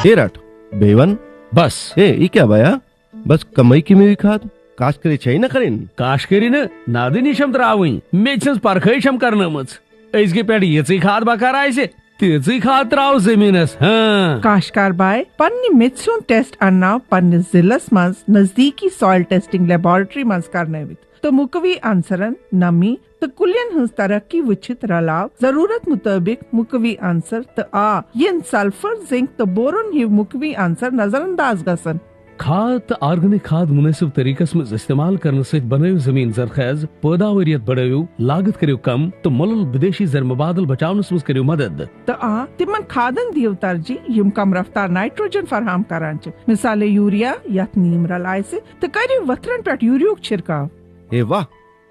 ये रट बेवन बस ये क्या बाया बस कमाई की में खाद काश करे छै न करें काश करिन नादनी शम त्रावኝ मेचस परखै शम करनमच अजके पेट यची खाद बकार आइसे तेची खाद त्राव जमीनस हां काशकार बाय पन्नी मिथ्सुन टेस्ट अन्ना पन्नी जिलस मज नजदीकी सॉइल टेस्टिंग लेबोरेटरी मज करने तो मुकवी आंसरन नमी तो कुलियन हंस तरक्की वचित रलाव जरूरत मुताबिक मुकवी आंसर तो आ यन सल्फर जिंक तो बोरोन ये मुकवी आंसर नजरअंदाज गसन खाद तो ऑर्गेनिक खाद मुनासिब तरीकस में इस्तेमाल करने से बनायो जमीन जरखेज पैदावारियत बढ़ायो लागत करियो कम तो मुल्क विदेशी जरमबादल बचावनस में करियो मदद तो आ तिमन खादन दियो तरजी यम कम रफ्तार नाइट्रोजन फराहम करान छ मिसाले यूरिया या नीम रलाय से तो करियो वथरन पेट यूरियो छिड़काव ए वाह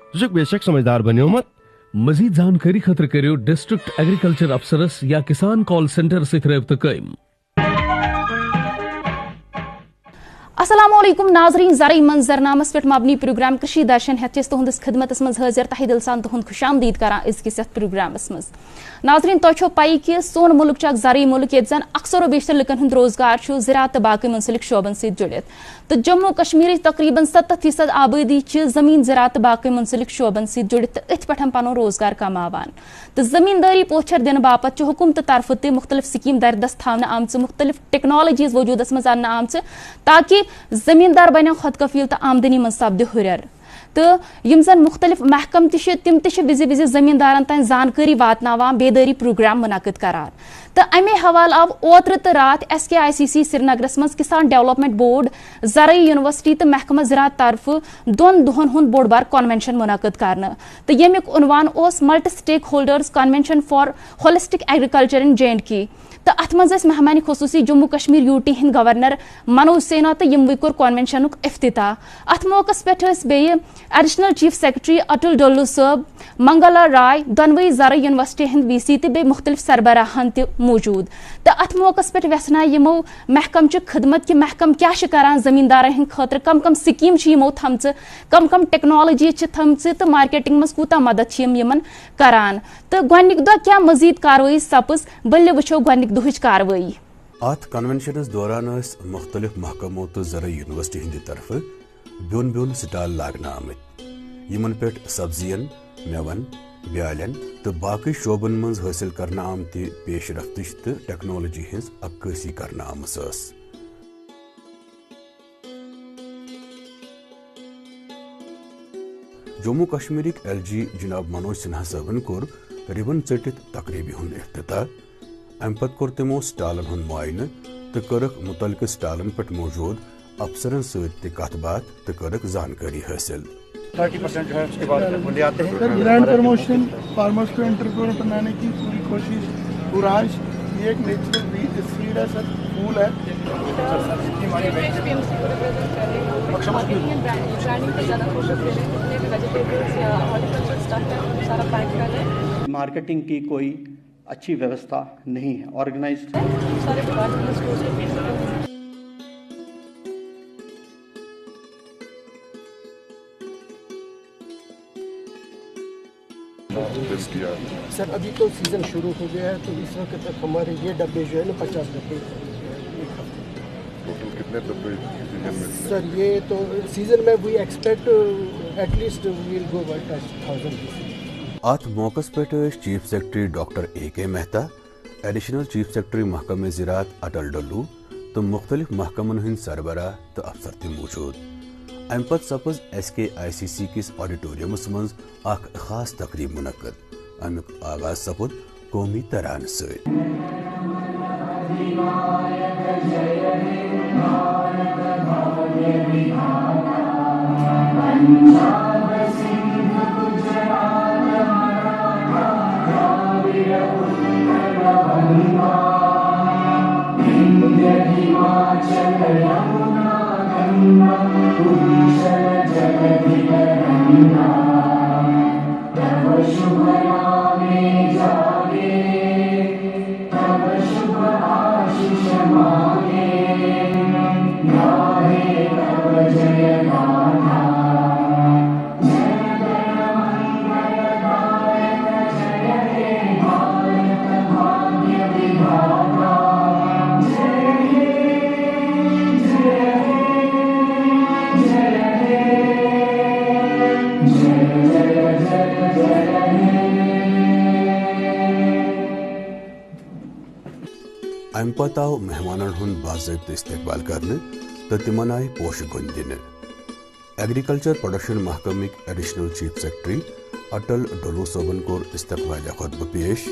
तुझक बेशक समझदार बनियो मत मजीद जानकारी खतर करियो डिस्ट्रिक्ट एग्रीकल्चर अफसरस या किसान कॉल सेंटर से रब्ता कयम। अस्सलामुअलैकुम नाज़रीन ज़राई मंजरनामस पे मबनी प्रोग्राम कृषि दर्शन हेतस तुहंदिस खिदमतस मज हाजिर तहे दिल सान तुहंद खुशामदीद करान इस प्रोग्रामस मज नाज़रीन तो पाई कि सोन मुल्क ज़राई मुल्क ये जन अक्सर बेशतर लुकन हुंद रोजगार ज़राअत तो बाकी मुंसलिक शोबन से जुड़ित तो जम्मू कश्मीर तकरीबन 70% आबादी जमीन ज़राअत तो बाकी मुंसलिक शोबन से जुड़ित अथ पे पनो रोजगार कमावान तो जमींदारी पोछर दिन बापत हुकूमत तरफ ते मुख्तलिफ स्कीम दरदस्त थावन आमच मुख्तलिफ टेक्नोलॉजीज वजूदस मज आन आमच ताकि जमींदार बनो खुद कफील तो आमदनी मन सपद हुरर तो यम जन मुख्तलिफ महकम तिम विजि विजि जमींदारन तान जानकारी वातनावान बेदारी प्रोग्राम मुनक़िद करान तो अमे हवाल आव ओत्र तो रात SKICC श्रीनगरस मज किसान डेवलपमेंट बोर्ड ज़राई यूनिवर्सिटी तो महकमा ज़राअत तरफ दोन दोहन हुंद बोड़ बार कन्वेंशन मुनक़िद करना तो यमिक उन्वान ओस multi stakeholders convention for holistic agriculture in J&K तो अत मज मेहमानी खसूसी जम्मू कश्मीर UT हिंद गवर्नर मनोज सिन्हा तो यम कोर कन्वेंशन इफ्तिताह अत मौका पे additional chief secretary Atal Dulloo साहब मंगला राय दोनवई ज़राई यूनिवर्सिटी हिंद VC तो बे मुख्तलिफ सरबराहान त मौजूद तो अत मौका पे व्यसना यमो महकम खिदमत कि महकम क्या करान जमींदारन हिंद खतर कम कम स्कीम यमो थमच कम कम टेक्नोलॉजी थमच तो मार्केटिंग मज कूता मदद यमन करान तो गोनिक दो क्या मजीद कार्रवाई सपज बल्ले वुचो गोनिक दुहच कार्रवाई अत कन्वेंशनस दौरान मुख्तलिफ महकमों तो ज़राई यूनिवर्सिटी हिंद तरफ ब्योन ब्योन स्टाल लागना आमत यमन पे सब्जियन मेवन ब्यालन तो बाकी शोबन मज हासिल करना आमत पेशरफ्त तो टेक्नोलॉजी हज अक्सी करना आमस जम्मू कश्मीर LG जनाब मनोज सिन्हा साहबन कोर रिबन चटित तकरीबी हुंद इफ्तिताह अम पत कोर तिमो स्टालन हुंद मुआयना तो करक मुतलक स्टालन पे मौजूद अफसरन सत कत बात तो करक जानकारी हासिल 30% जो है उसके बाद वो ले आते हैं। ब्रांड प्रमोशन फार्मर्स को एंटरप्रेन्योर बनाने की पूरी कोशिश पूराज ये एक नेचुरल सीड है सर फूल है मार्केटिंग की कोई अच्छी व्यवस्था नहीं है ऑर्गेनाइज्ड सर अभी तो सीज़न शुरू हो गया है तो इस वक्त तक हमारे ये डब्बे जो है ना 50 डब्बे टोटल कितने डब्बे सीजन में सर ये तो सीज़न में वी एक्सपेक्ट एटलीस्ट वील गो 1000। अत मौकस पे chief secretary doctor AK Mehta additional chief secretary महकमे ज़राअत अटल डोल्लू तो मुख्तलिफ महकमन हिंद सरबराह तो अफसर त मौजूद अम पत सपज SKICC किस ऑडिटोरियमस मज अख खास तकरीब मुनक़िद अमुक आगाज सपुद कौमी तरान सत जय अम पत आव मेहमानन हुंद बाज़ाब्त इस्तकबाल करने तो तिमन आय पोश गुन दिन। एग्रीकल्चर प्रोडक्शन महकमिक additional chief secretary Atal Dulloo सोबन कोर इस्तकबाल खुतबा पेश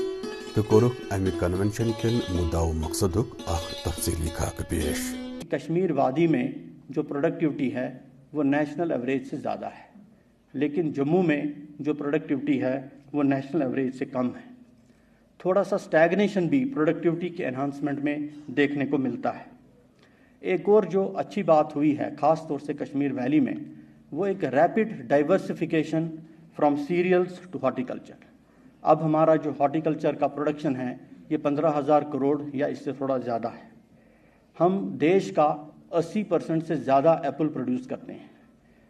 तो कोरुक अमि कन्वेंशन किन मुद्दाओं मकसदुक तफसीली खाक पेश। कश्मीर वादी में जो प्रोडक्टिविटी है वो नेशनल एवरेज से ज़्यादा है, लेकिन जम्मू में जो प्रोडक्टिविटी है वो नेशनल एवरेज से कम है। थोड़ा सा स्टैग्नेशन भी प्रोडक्टिविटी के एनहांसमेंट में देखने को मिलता है। एक और जो अच्छी बात हुई है ख़ास तौर से कश्मीर वैली में, वो एक rapid diversification from cereals to horticulture. अब हमारा जो हॉर्टिकल्चर का प्रोडक्शन है ये 15,000 करोड़ या इससे थोड़ा ज़्यादा है। हम देश का 80% से ज़्यादा एप्पल प्रोड्यूस करते हैं।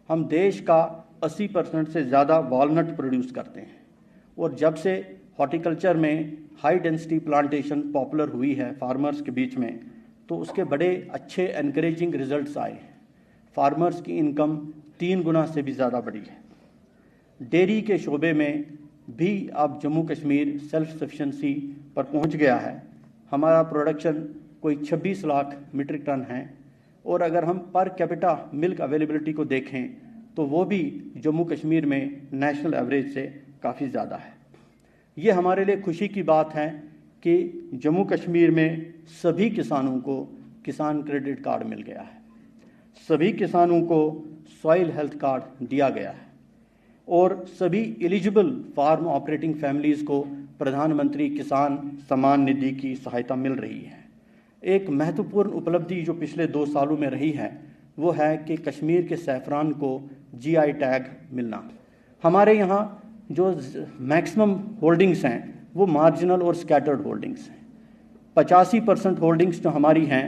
हम देश का 80% से ज़्यादा वॉलनट प्रोड्यूस करते हैं। और जब से हॉर्टिकल्चर में हाई डेंसिटी प्लांटेशन पॉपुलर हुई है फार्मर्स के बीच में, तो उसके बड़े अच्छे एनकरेजिंग रिजल्ट्स आए हैं। फार्मर्स की इनकम 3 गुना से भी ज़्यादा बढ़ी है। डेयरी के शोबे में भी अब जम्मू कश्मीर सेल्फ सफिशेंसी पर पहुंच गया है। हमारा प्रोडक्शन कोई 26 लाख मीट्रिक टन है, और अगर हम पर कैपिटा मिल्क अवेलेबिलिटी को देखें तो वो भी जम्मू कश्मीर में नेशनल एवरेज से काफ़ी ज़्यादा है। ये हमारे लिए खुशी की बात है कि जम्मू कश्मीर में सभी किसानों को किसान क्रेडिट कार्ड मिल गया है, सभी किसानों को सॉइल हेल्थ कार्ड दिया गया है, और सभी एलिजिबल फार्म ऑपरेटिंग फैमिलीज़ को प्रधानमंत्री किसान सम्मान निधि की सहायता मिल रही है। एक महत्वपूर्ण उपलब्धि जो पिछले 2 सालों में रही है वो है कि कश्मीर के सैफरान को GI टैग मिलना। हमारे यहाँ जो मैक्सिमम होल्डिंग्स हैं वो मार्जिनल और स्कैटर्ड होल्डिंग्स हैं। 85% होल्डिंग्स जो हमारी हैं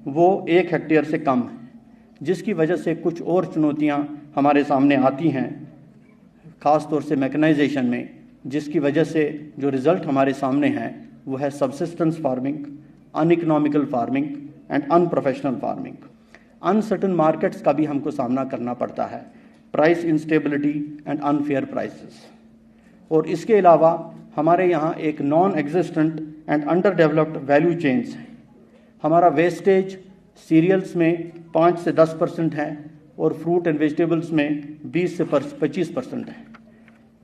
वो 1 हेक्टेयर से कम है, जिसकी वजह से कुछ और चुनौतियाँ हमारे सामने आती हैं, ख़ास तौर से मैकेनाइजेशन में, जिसकी वजह से जो रिज़ल्ट हमारे सामने है वो है subsistence farming, uneconomical farming and unprofessional farming. Uncertain markets का भी हमको सामना करना पड़ता है, price instability and unfair prices. और इसके अलावा हमारे यहाँ एक non existent and under developed value chains है। हमारा वेस्टेज सीरियल्स में 5 से 10% है और फ्रूट एंड वेजिटेबल्स में 20 से 25% है।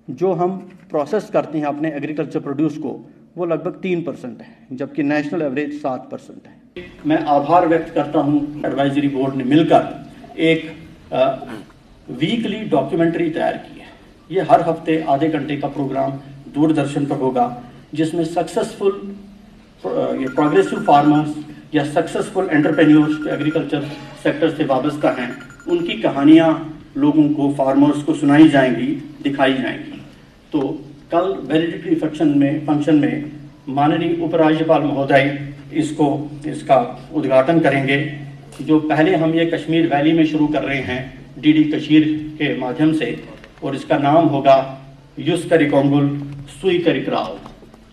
जो हम प्रोसेस करते हैं अपने एग्रीकल्चर प्रोड्यूस को वो लगभग 3% है, जबकि नेशनल एवरेज 7% है। मैं आभार व्यक्त करता हूं एडवाइजरी बोर्ड ने मिलकर एक वीकली डॉक्यूमेंट्री तैयार की है। ये हर हफ्ते आधे घंटे का प्रोग्राम दूरदर्शन पर होगा, जिसमें सक्सेसफुल प्रोग्रेसिव फार्मर्स या सक्सेसफुल एंटरप्रेन्योर्स जो एग्रीकल्चर सेक्टर से वाबस्ता हैं उनकी कहानियाँ लोगों को, फार्मर्स को सुनाई जाएंगी, दिखाई जाएंगी। तो कल वैलिडिटी फंक्शन में माननीय उपराज्यपाल महोदय इसका उद्घाटन करेंगे। जो पहले हम ये कश्मीर वैली में शुरू कर रहे हैं DD कशीर के माध्यम से, और इसका नाम होगा युस करिकोंगुल सुई करिक्राव।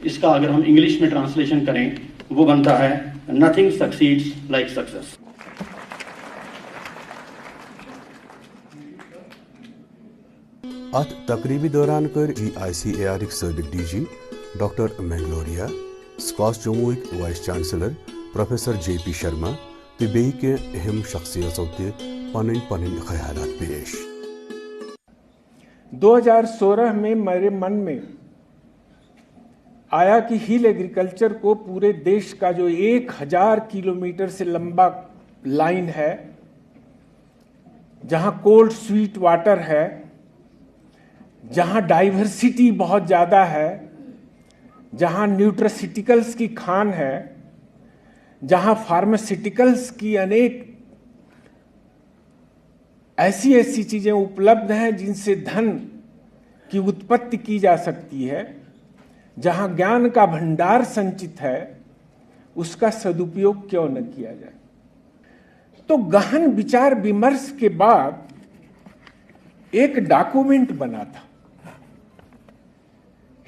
इसका अगर हम इंग्लिश में ट्रांसलेशन करें वो बनता है नथिंग सक्सीड्स लाइक सक्सेस। अत तकरीबी दौरान कर GICAR सबक DG डॉक्टर मैंगलोरिया, स्कॉस Jammu vice chancellor professor JP Sharma तो बे के अहम शख्सियतों के पन ख्यालात पेश। 2016 में मेरे मन में आया कि हिल एग्रीकल्चर को पूरे देश का जो 1000 किलोमीटर से लंबा लाइन है, जहां कोल्ड स्वीट वाटर है, जहां डाइवर्सिटी बहुत ज्यादा है, जहां न्यूट्रासिटिकल्स की खान है, जहां फार्मास्यूटिकल्स की अनेक ऐसी चीजें उपलब्ध हैं जिनसे धन की उत्पत्ति की जा सकती है, जहां ज्ञान का भंडार संचित है, उसका सदुपयोग क्यों न किया जाए। तो गहन विचार विमर्श के बाद एक डॉक्यूमेंट बना था,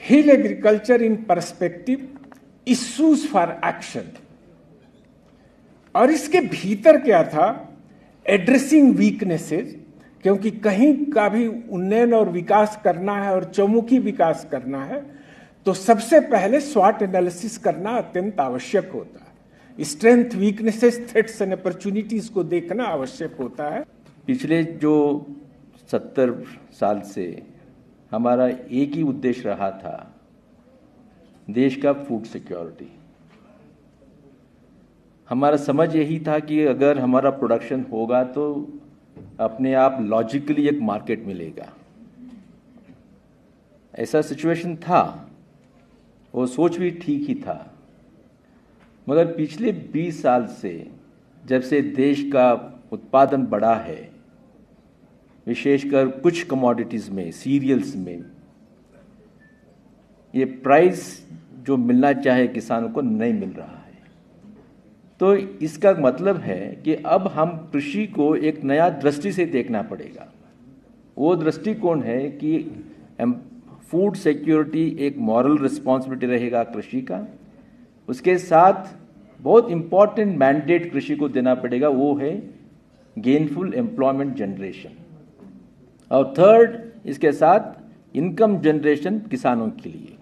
hill agriculture in perspective, issues for action. और इसके भीतर क्या था, एड्रेसिंग वीकनेसेस, क्योंकि कहीं का भी उन्नयन और विकास करना है और चौमुखी विकास करना है तो सबसे पहले स्वॉट एनालिसिस करना अत्यंत आवश्यक होता है strength, weaknesses, threats and opportunities को देखना आवश्यक होता है। पिछले जो 70 साल से हमारा एक ही उद्देश्य रहा था, देश का फूड सिक्योरिटी। हमारा समझ यही था कि अगर हमारा प्रोडक्शन होगा तो अपने आप लॉजिकली एक मार्केट मिलेगा। ऐसा सिचुएशन था, वो सोच भी ठीक ही था। मगर पिछले 20 साल से जब से देश का उत्पादन बढ़ा है, विशेषकर कुछ कमोडिटीज़ में, सीरियल्स में, ये प्राइस जो मिलना चाहे किसानों को नहीं मिल रहा है। तो इसका मतलब है कि अब हम कृषि को एक नया दृष्टि से देखना पड़ेगा। वो दृष्टिकोण है कि फूड सिक्योरिटी एक मॉरल रिस्पॉन्सिबिलिटी रहेगा कृषि का। उसके साथ बहुत इंपॉर्टेंट मैंडेट कृषि को देना पड़ेगा, वो है गेनफुल एम्प्लॉयमेंट जनरेशन। और थर्ड, इसके साथ इनकम जनरेशन किसानों के लिए।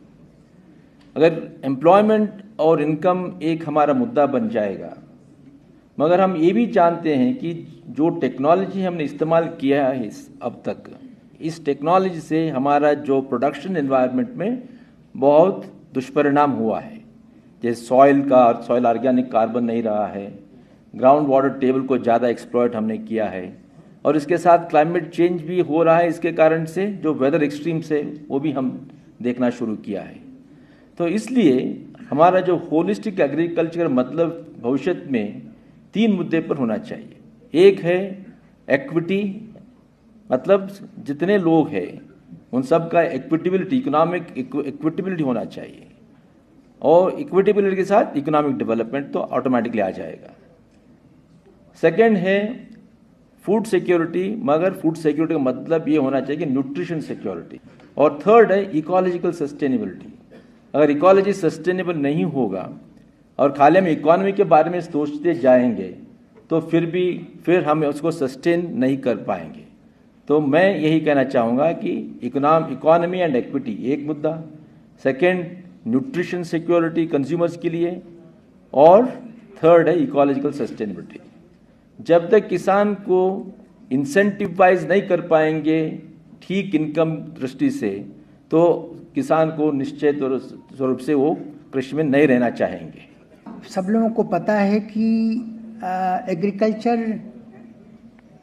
अगर एम्प्लॉयमेंट और इनकम एक हमारा मुद्दा बन जाएगा, मगर हम ये भी जानते हैं कि जो टेक्नोलॉजी हमने इस्तेमाल किया है अब तक, इस टेक्नोलॉजी से हमारा जो प्रोडक्शन एनवायरनमेंट में बहुत दुष्परिणाम हुआ है। जैसे सॉइल ऑर्गेनिक कार्बन नहीं रहा है, ग्राउंड वाटर टेबल को ज़्यादा एक्सप्लॉयट हमने किया है, और इसके साथ क्लाइमेट चेंज भी हो रहा है। इसके कारण से जो वेदर एक्सट्रीम्स है वो भी हम देखना शुरू किया है। तो इसलिए हमारा जो होलिस्टिक एग्रीकल्चर मतलब भविष्य में 3 मुद्दे पर होना चाहिए। एक है एक्विटी, मतलब जितने लोग हैं उन सब का इक्विटेबिलिटी, इकोनॉमिक इक्विटेबिलिटी होना चाहिए, और इक्विटेबिलिटी के साथ इकोनॉमिक डेवलपमेंट तो ऑटोमेटिकली आ जाएगा। सेकंड है फूड सिक्योरिटी, मगर फूड सिक्योरिटी का मतलब ये होना चाहिए कि न्यूट्रिशन सिक्योरिटी। और थर्ड है इकोलॉजिकल सस्टेनेबिलिटी। अगर इकोलॉजी सस्टेनेबल नहीं होगा और खाली हम इकोनॉमी के बारे में सोचते जाएंगे तो फिर हम उसको सस्टेन नहीं कर पाएंगे। तो मैं यही कहना चाहूँगा कि इकोनॉमी एंड इक्विटी एक मुद्दा, सेकंड न्यूट्रिशन सिक्योरिटी कंज्यूमर्स के लिए, और थर्ड है इकोलॉजिकल सस्टेनेबिलिटी। जब तक किसान को इंसेंटिवाइज नहीं कर पाएंगे ठीक इनकम दृष्टि से, तो किसान को निश्चित स्वरूप से वो कृषि में नहीं रहना चाहेंगे। सब लोगों को पता है कि एग्रीकल्चर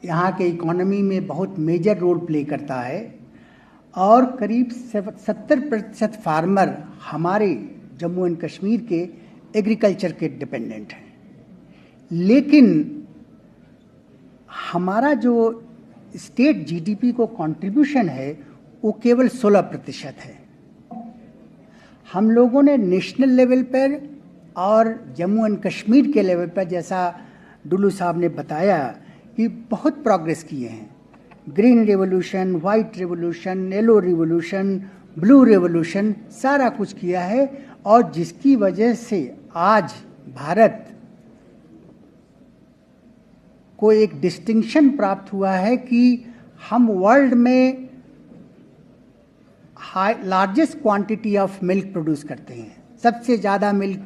यहाँ के इकोनॉमी में बहुत मेजर रोल प्ले करता है, और करीब 70% फार्मर हमारे जम्मू एंड कश्मीर के एग्रीकल्चर के डिपेंडेंट हैं। लेकिन हमारा जो स्टेट जीडीपी को कंट्रीब्यूशन है वो केवल 16% है। हम लोगों ने नेशनल लेवल पर और जम्मू एंड कश्मीर के लेवल पर, जैसा डुल्लू साहब ने बताया, कि बहुत प्रोग्रेस किए हैं। Green revolution, white revolution, yellow revolution, blue revolution, सारा कुछ किया है, और जिसकी वजह से आज भारत को एक डिस्टिंक्शन प्राप्त हुआ है कि हम वर्ल्ड में largest quantity of milk produce करते हैं। सबसे ज़्यादा मिल्क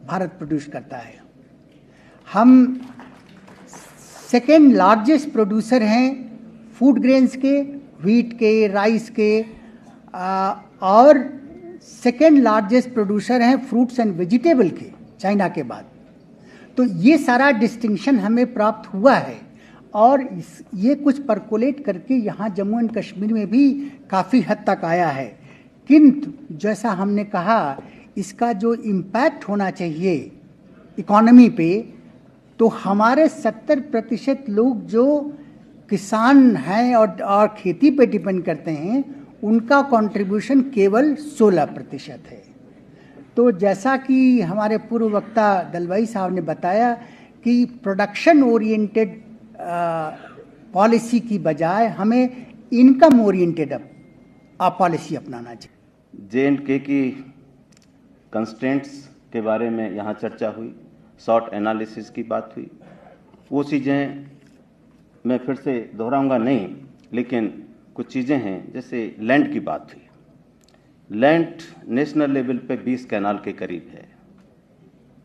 भारत प्रोड्यूस करता है। हम सेकेंड लार्जेस्ट प्रोड्यूसर हैं फूड ग्रेन्स के, व्हीट के, राइस के, और सेकेंड लार्जेस्ट प्रोड्यूसर हैं फ्रूट्स एंड वेजिटेबल के, चाइना के बाद। तो ये सारा डिस्टिंक्शन हमें प्राप्त हुआ है, और ये कुछ परकोलेट करके यहाँ जम्मू एंड कश्मीर में भी काफ़ी हद तक आया है। किंतु जैसा हमने कहा, इसका जो इम्पैक्ट होना चाहिए इकोनॉमी पे, तो हमारे 70% लोग जो किसान हैं और खेती पे डिपेंड करते हैं, उनका कंट्रीब्यूशन केवल 16% है। तो जैसा कि हमारे पूर्व वक्ता दलवाई साहब ने बताया कि प्रोडक्शन ओरिएंटेड पॉलिसी की बजाय हमें इनकम ओरिएंटेड पॉलिसी अपनाना चाहिए। J&K की कंस्ट्रेंट्स के बारे में यहाँ चर्चा हुई, शॉर्ट एनालिसिस की बात हुई। वो चीज़ें मैं फिर से दोहराऊंगा नहीं, लेकिन कुछ चीज़ें हैं, जैसे लैंड की बात हुई। लैंड नेशनल लेवल पे 20 कैनाल के करीब है।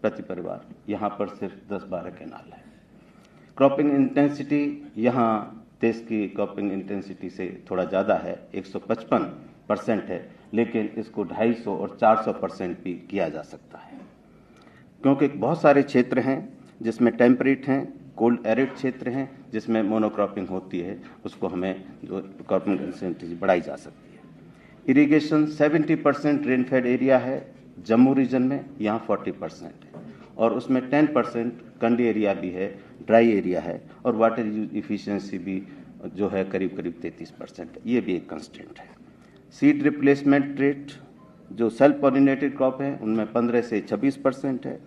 प्रति परिवार, यहाँ पर सिर्फ 10-12 केनाल है। क्रॉपिंग इंटेंसिटी यहाँ देश की क्रॉपिंग इंटेंसिटी से थोड़ा ज़्यादा है, 155% है, लेकिन इसको 250 और 400% भी किया जा सकता है, क्योंकि बहुत सारे क्षेत्र हैं जिसमें टेम्परेट हैं, कोल्ड एरिड क्षेत्र हैं जिसमें मोनोक्रॉपिंग होती है, उसको हमें जो क्रॉपिंग इंटेंसिटी बढ़ाई जा सकती है। इरिगेशन 70% रेनफेड एरिया है जम्मू रीजन में, यहाँ 40% है, और उसमें 10% कंडी एरिया भी है, ड्राई एरिया है, और वाटर यूज इफिशियंसी भी जो है करीब 33% है, ये भी एक कंस्टेंट है। सीड रिप्लेसमेंट रेट जो सेल्फ पॉलिनेटेड क्रॉप है उनमें 15 से 26% है,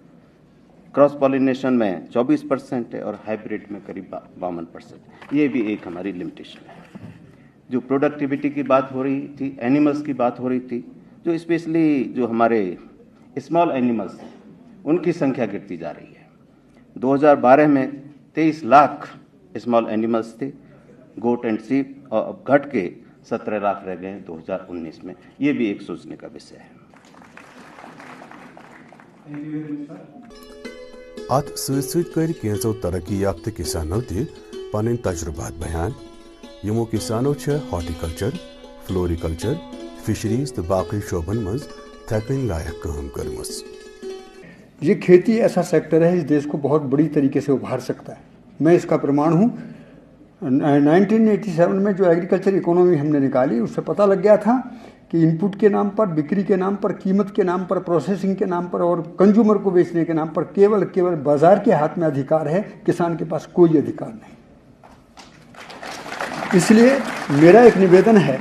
क्रॉस पॉलिनेशन में 24% है, और हाइब्रिड में करीब 52%। ये भी एक हमारी लिमिटेशन है। जो प्रोडक्टिविटी की बात हो रही थी, एनिमल्स की बात हो रही थी, जो स्पेशली जो हमारे स्मॉल एनिमल्स हैं उनकी संख्या गिरती जा रही है। 2012 में 23 लाख स्मॉल एनिमल्स थे, गोट एंड शीप, और अब घट के 17 लाख रह गए 2019 में। ये भी एक सोचने का विषय है। अत सर कैंसो तरक्की याफ्त किसानों ते पन तजुर्बात बयान, यमो किसानों हॉर्टिकल्चर, फ्लोरिकल्चर, फिशरीज तो बाकी शोबन मज थकन लायक काम करमस। ये खेती ऐसा सेक्टर है इस देश को बहुत बड़ी तरीके से उभार सकता है। मैं इसका प्रमाण हूँ। 1987 में जो एग्रीकल्चर इकोनॉमी हमने निकाली उससे पता लग गया था कि इनपुट के नाम पर, बिक्री के नाम पर, कीमत के नाम पर, प्रोसेसिंग के नाम पर और कंज्यूमर को बेचने के नाम पर केवल बाजार के हाथ में अधिकार है, किसान के पास कोई अधिकार नहीं। इसलिए मेरा एक निवेदन है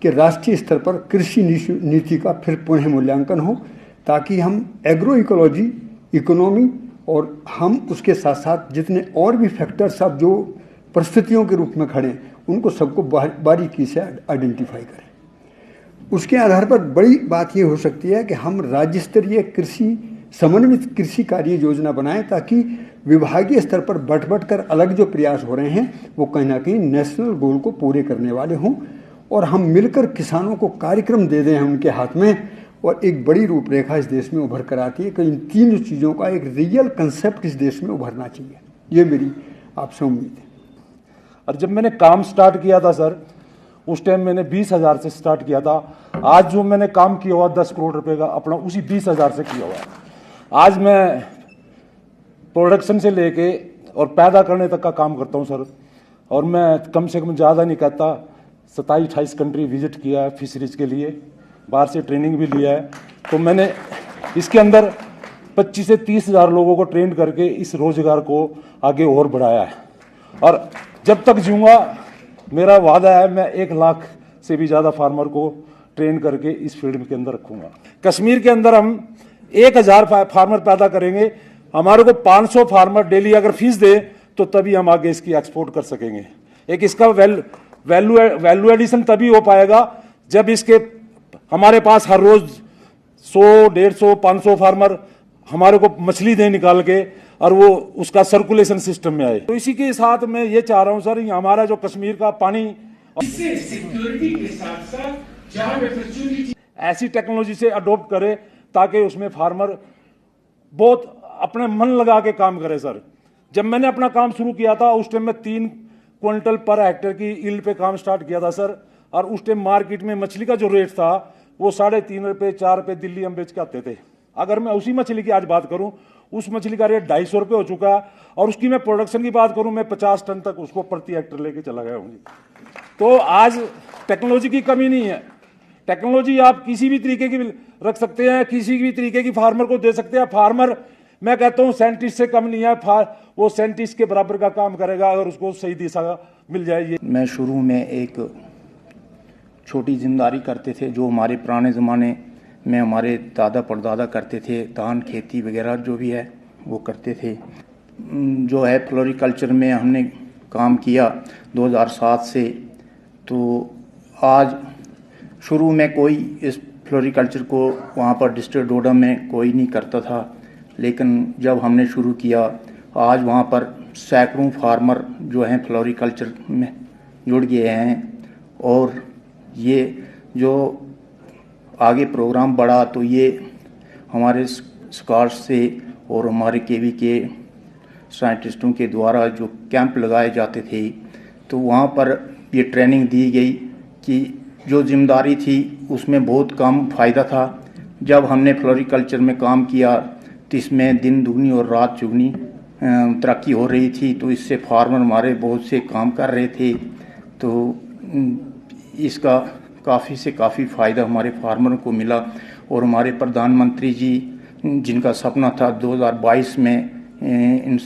कि राष्ट्रीय स्तर पर कृषि नीति का फिर पुनः मूल्यांकन हो, ताकि हम एग्रो इकोलॉजी, इकोनॉमी और हम उसके साथ साथ जितने और भी फैक्टर्स अब जो परिस्थितियों के रूप में खड़े उनको सबको बारीकी से आइडेंटिफाई करें। उसके आधार पर बड़ी बात ये हो सकती है कि हम राज्य स्तरीय कृषि समन्वित कृषि कार्य योजना बनाएं, ताकि विभागीय स्तर पर बट कर अलग जो प्रयास हो रहे हैं वो कहीं ना कहीं नेशनल गोल को पूरे करने वाले हों, और हम मिलकर किसानों को कार्यक्रम दे दें उनके हाथ में, और एक बड़ी रूपरेखा इस देश में उभर कर आती है कि इन तीन चीज़ों का एक रियल कंसेप्ट इस देश में उभरना चाहिए। ये मेरी आपसे उम्मीद है। और जब मैंने काम स्टार्ट किया था सर, उस टाइम मैंने 20,000 से स्टार्ट किया था। आज जो मैंने काम किया हुआ 10 करोड़ रुपए का अपना उसी 20,000 से किया हुआ। आज मैं प्रोडक्शन से लेके और पैदा करने तक का काम करता हूँ सर, और मैं कम से कम ज़्यादा नहीं कहता 27-28 कंट्री विजिट किया है फिशरीज के लिए, बाहर से ट्रेनिंग भी लिया है। तो मैंने इसके अंदर 25 से 30,000 लोगों को ट्रेन करके इस रोजगार को आगे और बढ़ाया है, और जब तक जीऊँगा मेरा वादा है मैं 1 लाख से भी ज़्यादा फार्मर को ट्रेन करके इस फील्ड के अंदर रखूँगा। कश्मीर के अंदर हम 1000 फार्मर पैदा करेंगे, हमारे को 500 फार्मर डेली अगर फीस दे तो तभी हम आगे इसकी एक्सपोर्ट कर सकेंगे। एक इसका वैल्यू एडिशन तभी हो पाएगा जब इसके हमारे पास हर रोज 100, 150, 500 फार्मर हमारे को मछली दे निकाल के, और वो उसका सर्कुलेशन सिस्टम में आए। तो इसी के साथ मैं ये चाह रहा हूं सर, हमारा जो कश्मीर का पानी सिक्योरिटी के साथ साथ ऐसी टेक्नोलॉजी से अडॉप्ट करे ताकि उसमें फार्मर बहुत अपने मन लगा के काम करे सर। जब मैंने अपना काम शुरू किया था उस टाइम में 3 क्विंटल पर हेक्टेयर की ईल्ड पे काम स्टार्ट किया था सर, और उस टाइम मार्केट में मछली का जो रेट था वो 3.5 रुपये 4 रुपये दिल्ली हम बेच के आते थे। अगर मैं उसी मछली की आज बात करूं, उस मछली का रेट 250 रुपये हो चुका है, और उसकी मैं प्रोडक्शन की बात करूं, मैं 50 टन तक उसको प्रति हेक्टेयर लेके चला गया हूँ। तो आज टेक्नोलॉजी की कमी नहीं है। टेक्नोलॉजी आप किसी भी तरीके की रख सकते हैं, किसी भी तरीके की फार्मर को दे सकते हैं। फार्मर मैं कहता हूँ साइंटिस्ट से कम नहीं है, वो साइंटिस्ट के बराबर का काम करेगा अगर उसको सही दिशा मिल जाए। मैं शुरू में एक छोटी जिम्मेदारी करते थे जो हमारे पुराने ज़माने में हमारे दादा परदादा करते थे, धान खेती वगैरह जो भी है वो करते थे। जो है फ्लोरिकल्चर में हमने काम किया 2007 से। तो आज शुरू में कोई इस फ्लोरिकल्चर को वहाँ पर डिस्ट्रिक्ट डोडा में कोई नहीं करता था, लेकिन जब हमने शुरू किया आज वहाँ पर सैकड़ों फार्मर जो हैं फ्लोरिकल्चर में जुड़ गए हैं। और ये जो आगे प्रोग्राम बढ़ा तो ये हमारे सरकार से और हमारे केवी के साइंटिस्टों के द्वारा जो कैंप लगाए जाते थे, तो वहाँ पर ये ट्रेनिंग दी गई कि जो जिम्मेदारी थी उसमें बहुत कम फ़ायदा था। जब हमने फ्लोरिकल्चर में काम किया तो इसमें दिन दुगनी और रात चुगनी तरक्की हो रही थी, तो इससे फार्मर हमारे बहुत से काम कर रहे थे। तो इसका काफ़ी से काफ़ी फ़ायदा हमारे फार्मरों को मिला। और हमारे प्रधानमंत्री जी जिनका सपना था 2022 में इन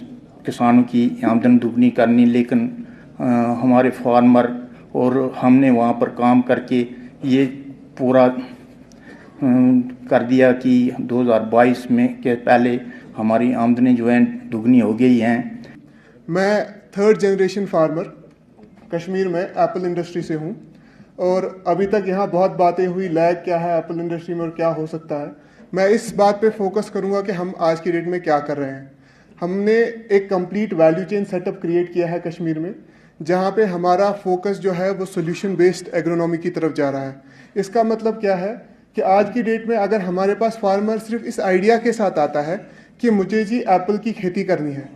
किसानों की आमदन दुगनी करनी, लेकिन हमारे फार्मर और हमने वहाँ पर काम करके ये पूरा कर दिया कि 2022 में के पहले हमारी आमदनी जो है दुगनी हो गई हैं। मैं 3rd जनरेशन फार्मर कश्मीर में एप्पल इंडस्ट्री से हूँ और अभी तक यहाँ बहुत बातें हुई लैग क्या है एप्पल इंडस्ट्री में और क्या हो सकता है। मैं इस बात पे फोकस करूँगा कि हम आज की डेट में क्या कर रहे हैं। हमने एक complete value chain setup create किया है कश्मीर में, जहाँ पे हमारा फोकस जो है वो सोल्यूशन बेस्ड एग्रोनॉमी की तरफ जा रहा है। इसका मतलब क्या है कि आज की डेट में अगर हमारे पास फार्मर सिर्फ इस आइडिया के साथ आता है कि मुझे जी एप्पल की खेती करनी है,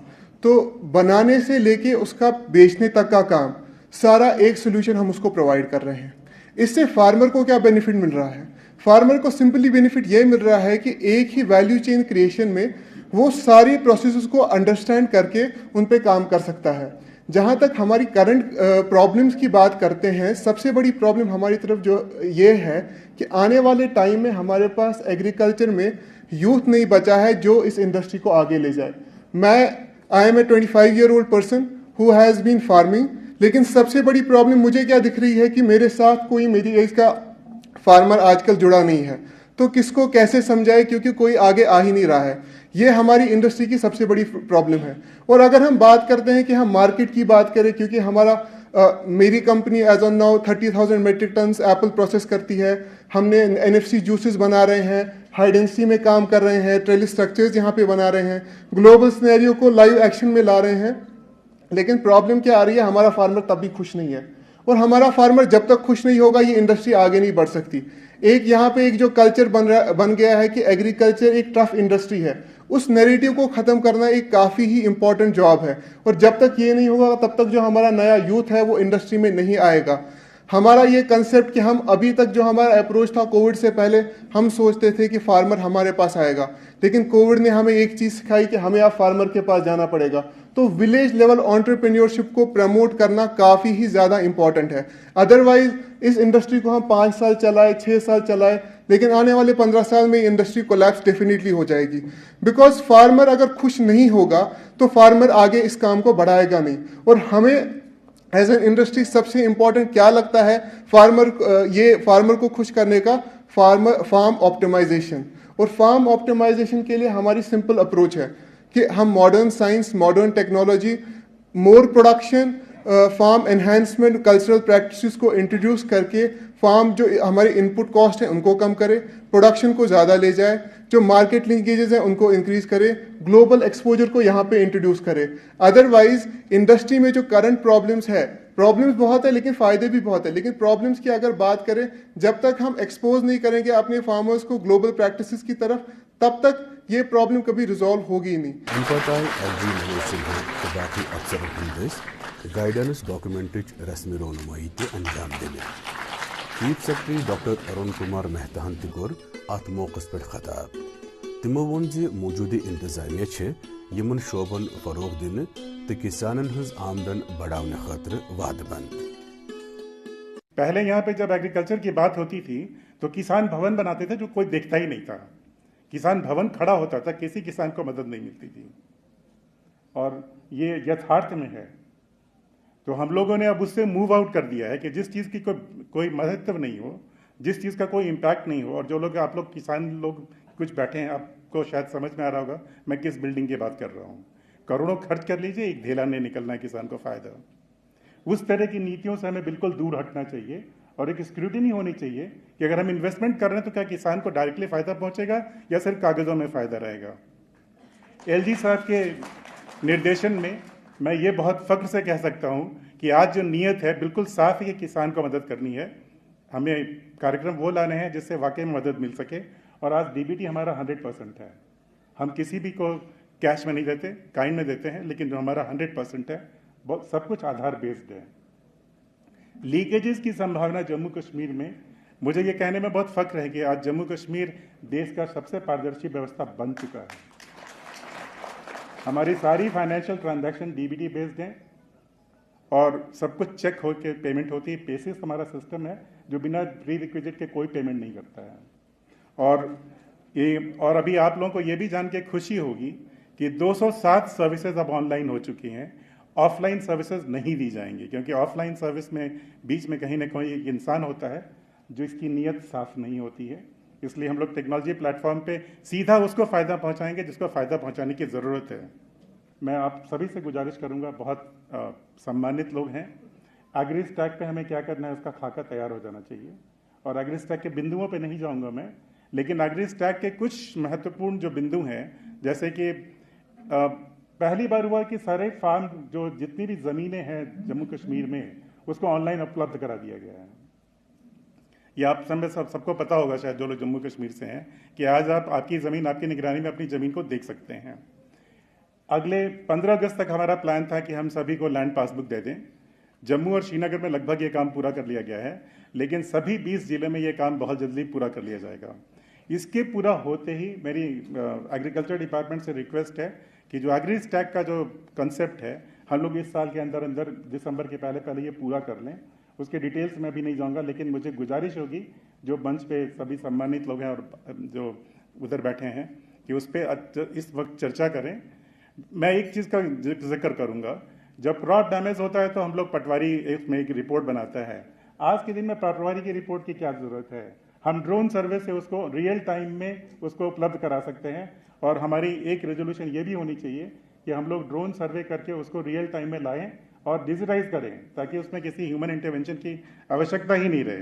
तो बनाने से लेके उसका बेचने तक का काम सारा एक सोल्यूशन हम उसको प्रोवाइड कर रहे हैं। इससे फार्मर को क्या बेनिफिट मिल रहा है? फार्मर को सिंपली बेनिफिट ये मिल रहा है कि एक ही वैल्यू चेन क्रिएशन में वो सारी प्रोसेसेस को अंडरस्टैंड करके उन पे काम कर सकता है। जहाँ तक हमारी करंट प्रॉब्लम्स की बात करते हैं, सबसे बड़ी प्रॉब्लम हमारी तरफ जो ये है कि आने वाले टाइम में हमारे पास एग्रीकल्चर में यूथ नहीं बचा है जो इस इंडस्ट्री को आगे ले जाए। I am a 25 year old person who has been farming, लेकिन सबसे बड़ी प्रॉब्लम मुझे क्या दिख रही है कि मेरे साथ कोई मेरी एज का फार्मर आजकल जुड़ा नहीं है। तो किसको कैसे समझाए, क्योंकि कोई आगे आ ही नहीं रहा है। ये हमारी इंडस्ट्री की सबसे बड़ी प्रॉब्लम है। और अगर हम बात करते हैं कि हम मार्केट की बात करें, क्योंकि हमारा मेरी company as on now 30,000 metric ton apple process करती है। हमने NFC जूसेस बना रहे हैं, हाई डेंसिटी में काम कर रहे हैं, ट्रेली स्ट्रक्चर्स यहाँ पे बना रहे हैं, ग्लोबल सिनेरियो को लाइव एक्शन में ला रहे हैं। लेकिन प्रॉब्लम क्या आ रही है, हमारा फार्मर तब भी खुश नहीं है। और हमारा फार्मर जब तक खुश नहीं होगा ये इंडस्ट्री आगे नहीं बढ़ सकती। एक यहाँ पे एक जो कल्चर बन गया है कि एग्रीकल्चर एक टफ इंडस्ट्री है, उस नैरेटिव को खत्म करना एक काफ़ी ही इंपॉर्टेंट जॉब है। और जब तक ये नहीं होगा तब तक जो हमारा नया यूथ है वो इंडस्ट्री में नहीं आएगा। हमारा ये कंसेप्ट कि हम अभी तक जो हमारा अप्रोच था कोविड से पहले, हम सोचते थे कि फार्मर हमारे पास आएगा, लेकिन कोविड ने हमें एक चीज़ सिखाई कि हमें अब फार्मर के पास जाना पड़ेगा। तो विलेज लेवल एंटरप्रेन्योरशिप को प्रमोट करना काफ़ी ही ज़्यादा इंपॉर्टेंट है। अदरवाइज इस इंडस्ट्री को हम 5 साल चलाए, 6 साल चलाए, लेकिन आने वाले 15 साल में इंडस्ट्री कोलैप्स डेफिनेटली हो जाएगी। बिकॉज फार्मर अगर खुश नहीं होगा तो फार्मर आगे इस काम को बढ़ाएगा नहीं। और हमें एज एन इंडस्ट्री सबसे इंपॉर्टेंट क्या लगता है फार्मर को खुश करने का, फार्म ऑप्टिमाइजेशन। और फार्म ऑप्टिमाइजेशन के लिए हमारी सिंपल अप्रोच है कि हम modern science, modern technology, more production, farm enhancement, cultural practices को इंट्रोड्यूस करके फार्म जो हमारे इनपुट कॉस्ट है उनको कम करे, प्रोडक्शन को ज़्यादा ले जाए, जो मार्केट लिंकेजेस हैं उनको इंक्रीज करे, ग्लोबल एक्सपोजर को यहाँ पे इंट्रोड्यूस करे। अदरवाइज इंडस्ट्री में जो करंट प्रॉब्लम्स बहुत है लेकिन फ़ायदे भी बहुत है। लेकिन प्रॉब्लम्स की अगर बात करें, जब तक हम एक्सपोज नहीं करेंगे अपने फार्मर्स को ग्लोबल प्रैक्टिसेस की तरफ, तब तक ये प्रॉब्लम कभी रिजॉल्व होगी ही नहीं। गाइडेंस डॉक्यूमेंट रस्मी रोनुमाई तो अंजाम दिन chief secretary doctor Arun Kumar मेहतान तोर अत मौके पे खताब। तमो वोन मौजूदा इंतजामिया यमन शोबन फरोग दिन तो किसानन हज आमदन बढ़ाने खातिर वादबंद। पहले यहाँ पे जब एग्रीकल्चर की बात होती थी तो किसान भवन बनाते थे जो कोई देखता ही नहीं था। किसान भवन खड़ा होता था, किसी किसान को मदद नहीं मिलती थी, और ये यथार्थ में है। तो हम लोगों ने अब उससे मूव आउट कर दिया है कि जिस चीज़ की कोई महत्व नहीं हो, जिस चीज़ का कोई इम्पैक्ट नहीं हो, और जो लोग आप लोग किसान लोग कुछ बैठे हैं, आपको शायद समझ में आ रहा होगा मैं किस बिल्डिंग की बात कर रहा हूँ। करोड़ों खर्च कर लीजिए, एक ढेला नहीं निकलना है किसान को फायदा। उस तरह की नीतियों से हमें बिल्कुल दूर हटना चाहिए और एक स्क्रूटिनी होनी चाहिए कि अगर हम इन्वेस्टमेंट कर रहे हैं तो क्या किसान को डायरेक्टली फायदा पहुंचेगा या सिर्फ कागजों में फायदा रहेगा। LG साहब के निर्देशन में मैं ये बहुत फख्र से कह सकता हूँ कि आज जो नीयत है बिल्कुल साफ है कि किसान को मदद करनी है। हमें कार्यक्रम वो लाने हैं जिससे वाकई में मदद मिल सके, और आज DBT हमारा 100% है। हम किसी भी को कैश में नहीं देते, काइंड में देते हैं, लेकिन जो हमारा 100% है सब कुछ आधार बेस्ड है। लीकेजेस की संभावना जम्मू कश्मीर में, मुझे ये कहने में बहुत फख्र है कि आज जम्मू कश्मीर देश का सबसे पारदर्शी व्यवस्था बन चुका है। हमारी सारी फाइनेंशियल ट्रांजैक्शन डीबीटी बेस्ड हैं और सब कुछ चेक होकर पेमेंट होती है। पेसिस हमारा सिस्टम है जो बिना प्री रिक्विजिट के कोई पेमेंट नहीं करता है। और अभी आप लोगों को ये भी जान के खुशी होगी कि 207 सर्विसेज अब ऑनलाइन हो चुकी हैं। ऑफलाइन सर्विसेज नहीं दी जाएंगी, क्योंकि ऑफलाइन सर्विस में बीच में कहीं ना कहीं एक इंसान होता है जो इसकी नीयत साफ नहीं होती है। इसलिए हम लोग टेक्नोलॉजी प्लेटफॉर्म पे सीधा उसको फ़ायदा पहुंचाएंगे जिसको फ़ायदा पहुंचाने की ज़रूरत है। मैं आप सभी से गुजारिश करूंगा, बहुत सम्मानित लोग हैं, एग्री स्टैक पे हमें क्या करना है उसका खाका तैयार हो जाना चाहिए। और एग्री स्टैक के बिंदुओं पे नहीं जाऊंगा मैं, लेकिन एग्री स्टैक के कुछ महत्वपूर्ण जो बिंदु हैं, जैसे कि पहली बार हुआ कि सारे फार्म जो जितनी भी ज़मीनें हैं जम्मू कश्मीर में उसको ऑनलाइन उपलब्ध करा दिया गया है। ये आप सबको पता होगा शायद जो लोग जम्मू कश्मीर से हैं कि आज आप आपकी ज़मीन आपकी निगरानी में अपनी ज़मीन को देख सकते हैं। अगले 15 अगस्त तक हमारा प्लान था कि हम सभी को लैंड पासबुक दे दें। जम्मू और श्रीनगर में लगभग ये काम पूरा कर लिया गया है, लेकिन सभी 20 जिले में ये काम बहुत जल्दी पूरा कर लिया जाएगा। इसके पूरा होते ही मेरी एग्रीकल्चर डिपार्टमेंट से रिक्वेस्ट है कि जो एग्री स्टैक का जो कंसेप्ट है हम लोग इस साल के अंदर अंदर दिसंबर के पहले ये पूरा कर लें। उसके डिटेल्स में भी नहीं जाऊंगा, लेकिन मुझे गुजारिश होगी जो मंच पे सभी सम्मानित लोग हैं और जो उधर बैठे हैं कि उस पर इस वक्त चर्चा करें। मैं एक चीज़ का जिक्र करूंगा, जब क्रॉप डैमेज होता है तो हम लोग पटवारी में एक रिपोर्ट बनाता है। आज के दिन में पटवारी की रिपोर्ट की क्या ज़रूरत है? हम ड्रोन सर्वे से उसको रियल टाइम में उसको उपलब्ध करा सकते हैं। और हमारी एक रेजोल्यूशन ये भी होनी चाहिए कि हम लोग ड्रोन सर्वे करके उसको रियल टाइम में लाएं और डिजिटाइज करें, ताकि उसमें किसी ह्यूमन इंटरवेंशन की आवश्यकता ही नहीं रहे।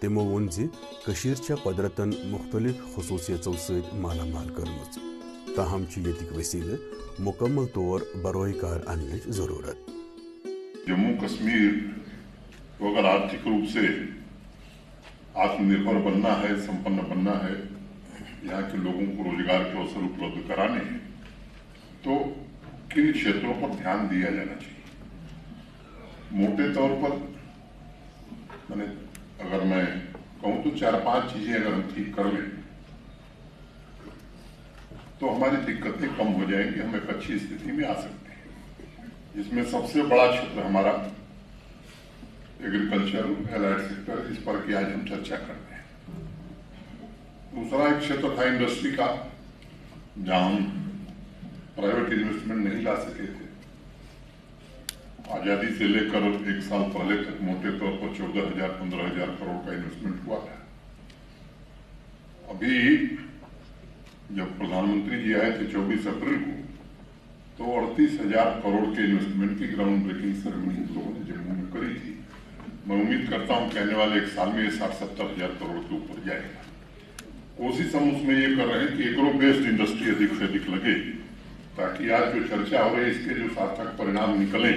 तिमो वोन ज कशीर छ कुदरतन मुख्तलिफ खसूसियतों सत मालामाल करमज, ताहम छ यतिक वसीले मुकम्मल तौर बरोईकार आने जरूरत। जम्मू कश्मीर को अगर आर्थिक रूप से आत्मनिर्भर बनना है, संपन्न बनना है, यहाँ के लोगों को रोजगार के अवसर उपलब्ध कराने हैं, तो किन क्षेत्रों पर ध्यान दिया जाना चाहिए? मोटे तौर पर मैंने अगर मैं कहूँ तो 4-5 चीजें अगर हम ठीक कर लें तो हमारी दिक्कतें कम हो जाएंगी, हम एक अच्छी स्थिति में आ सकते हैं। इसमें सबसे बड़ा क्षेत्र हमारा एग्रीकल्चर एलाइड सेक्टर, इस पर की आज हम चर्चा करते हैं। दूसरा एक क्षेत्र था इंडस्ट्री का, जहां हम प्राइवेट इन्वेस्टमेंट नहीं ला सके थे। आजादी से लेकर 1 साल पहले तक मोटे तौर पर 14,000-15,000 करोड़ का इन्वेस्टमेंट हुआ था। अभी जब प्रधानमंत्री जी आए थे 24 अप्रैल को, तो 38,000 करोड़ के इन्वेस्टमेंट की ग्राउंड ब्रेकिंग सेरेमनी हम लोगों ने जम्मू में करी थी। मैं उम्मीद करता हूं कहने वाले 1 साल में ये 60-70,000 करोड़ के ऊपर जाएगा। कोशिश हम उसमें ये कर रहे हैं कि एग्रो बेस्ड इंडस्ट्री अधिक से अधिक लगे, ताकि आज जो चर्चा हो रही है इसके जो सार्थक परिणाम निकले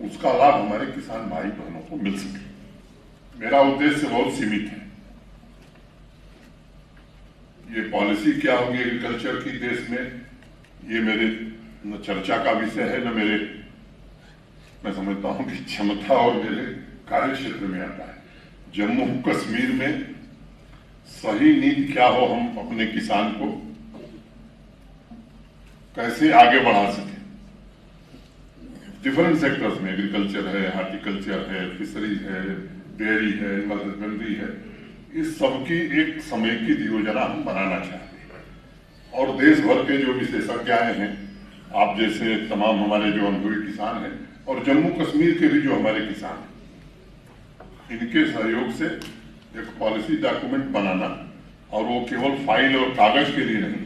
उसका लाभ हमारे किसान भाई बहनों को मिल सके। मेरा उद्देश्य बहुत सीमित है। ये पॉलिसी क्या होगी एग्रीकल्चर की देश में, ये मेरे न चर्चा का विषय है, न मेरे, मैं समझता हूं कि क्षमता और मेरे कार्य क्षेत्र में आता है। जम्मू कश्मीर में सही नीति क्या हो, हम अपने किसान को कैसे आगे बढ़ा सके। डिफरेंट सेक्टर्स में एग्रीकल्चर है, हार्टिकल्चर है, फिशरीज है, डेयरी है, एनिमल हस्बेंड्री है, इस सबकी एक समेकित योजना हम बनाना चाहते हैं। और देश भर के जो विशेषज्ञ हैं, आप जैसे तमाम हमारे जो अनुभवी किसान हैं और जम्मू कश्मीर के भी जो हमारे किसान हैं, इनके सहयोग से एक पॉलिसी डॉक्यूमेंट बनाना, और वो केवल फाइल और कागज के लिए नहीं,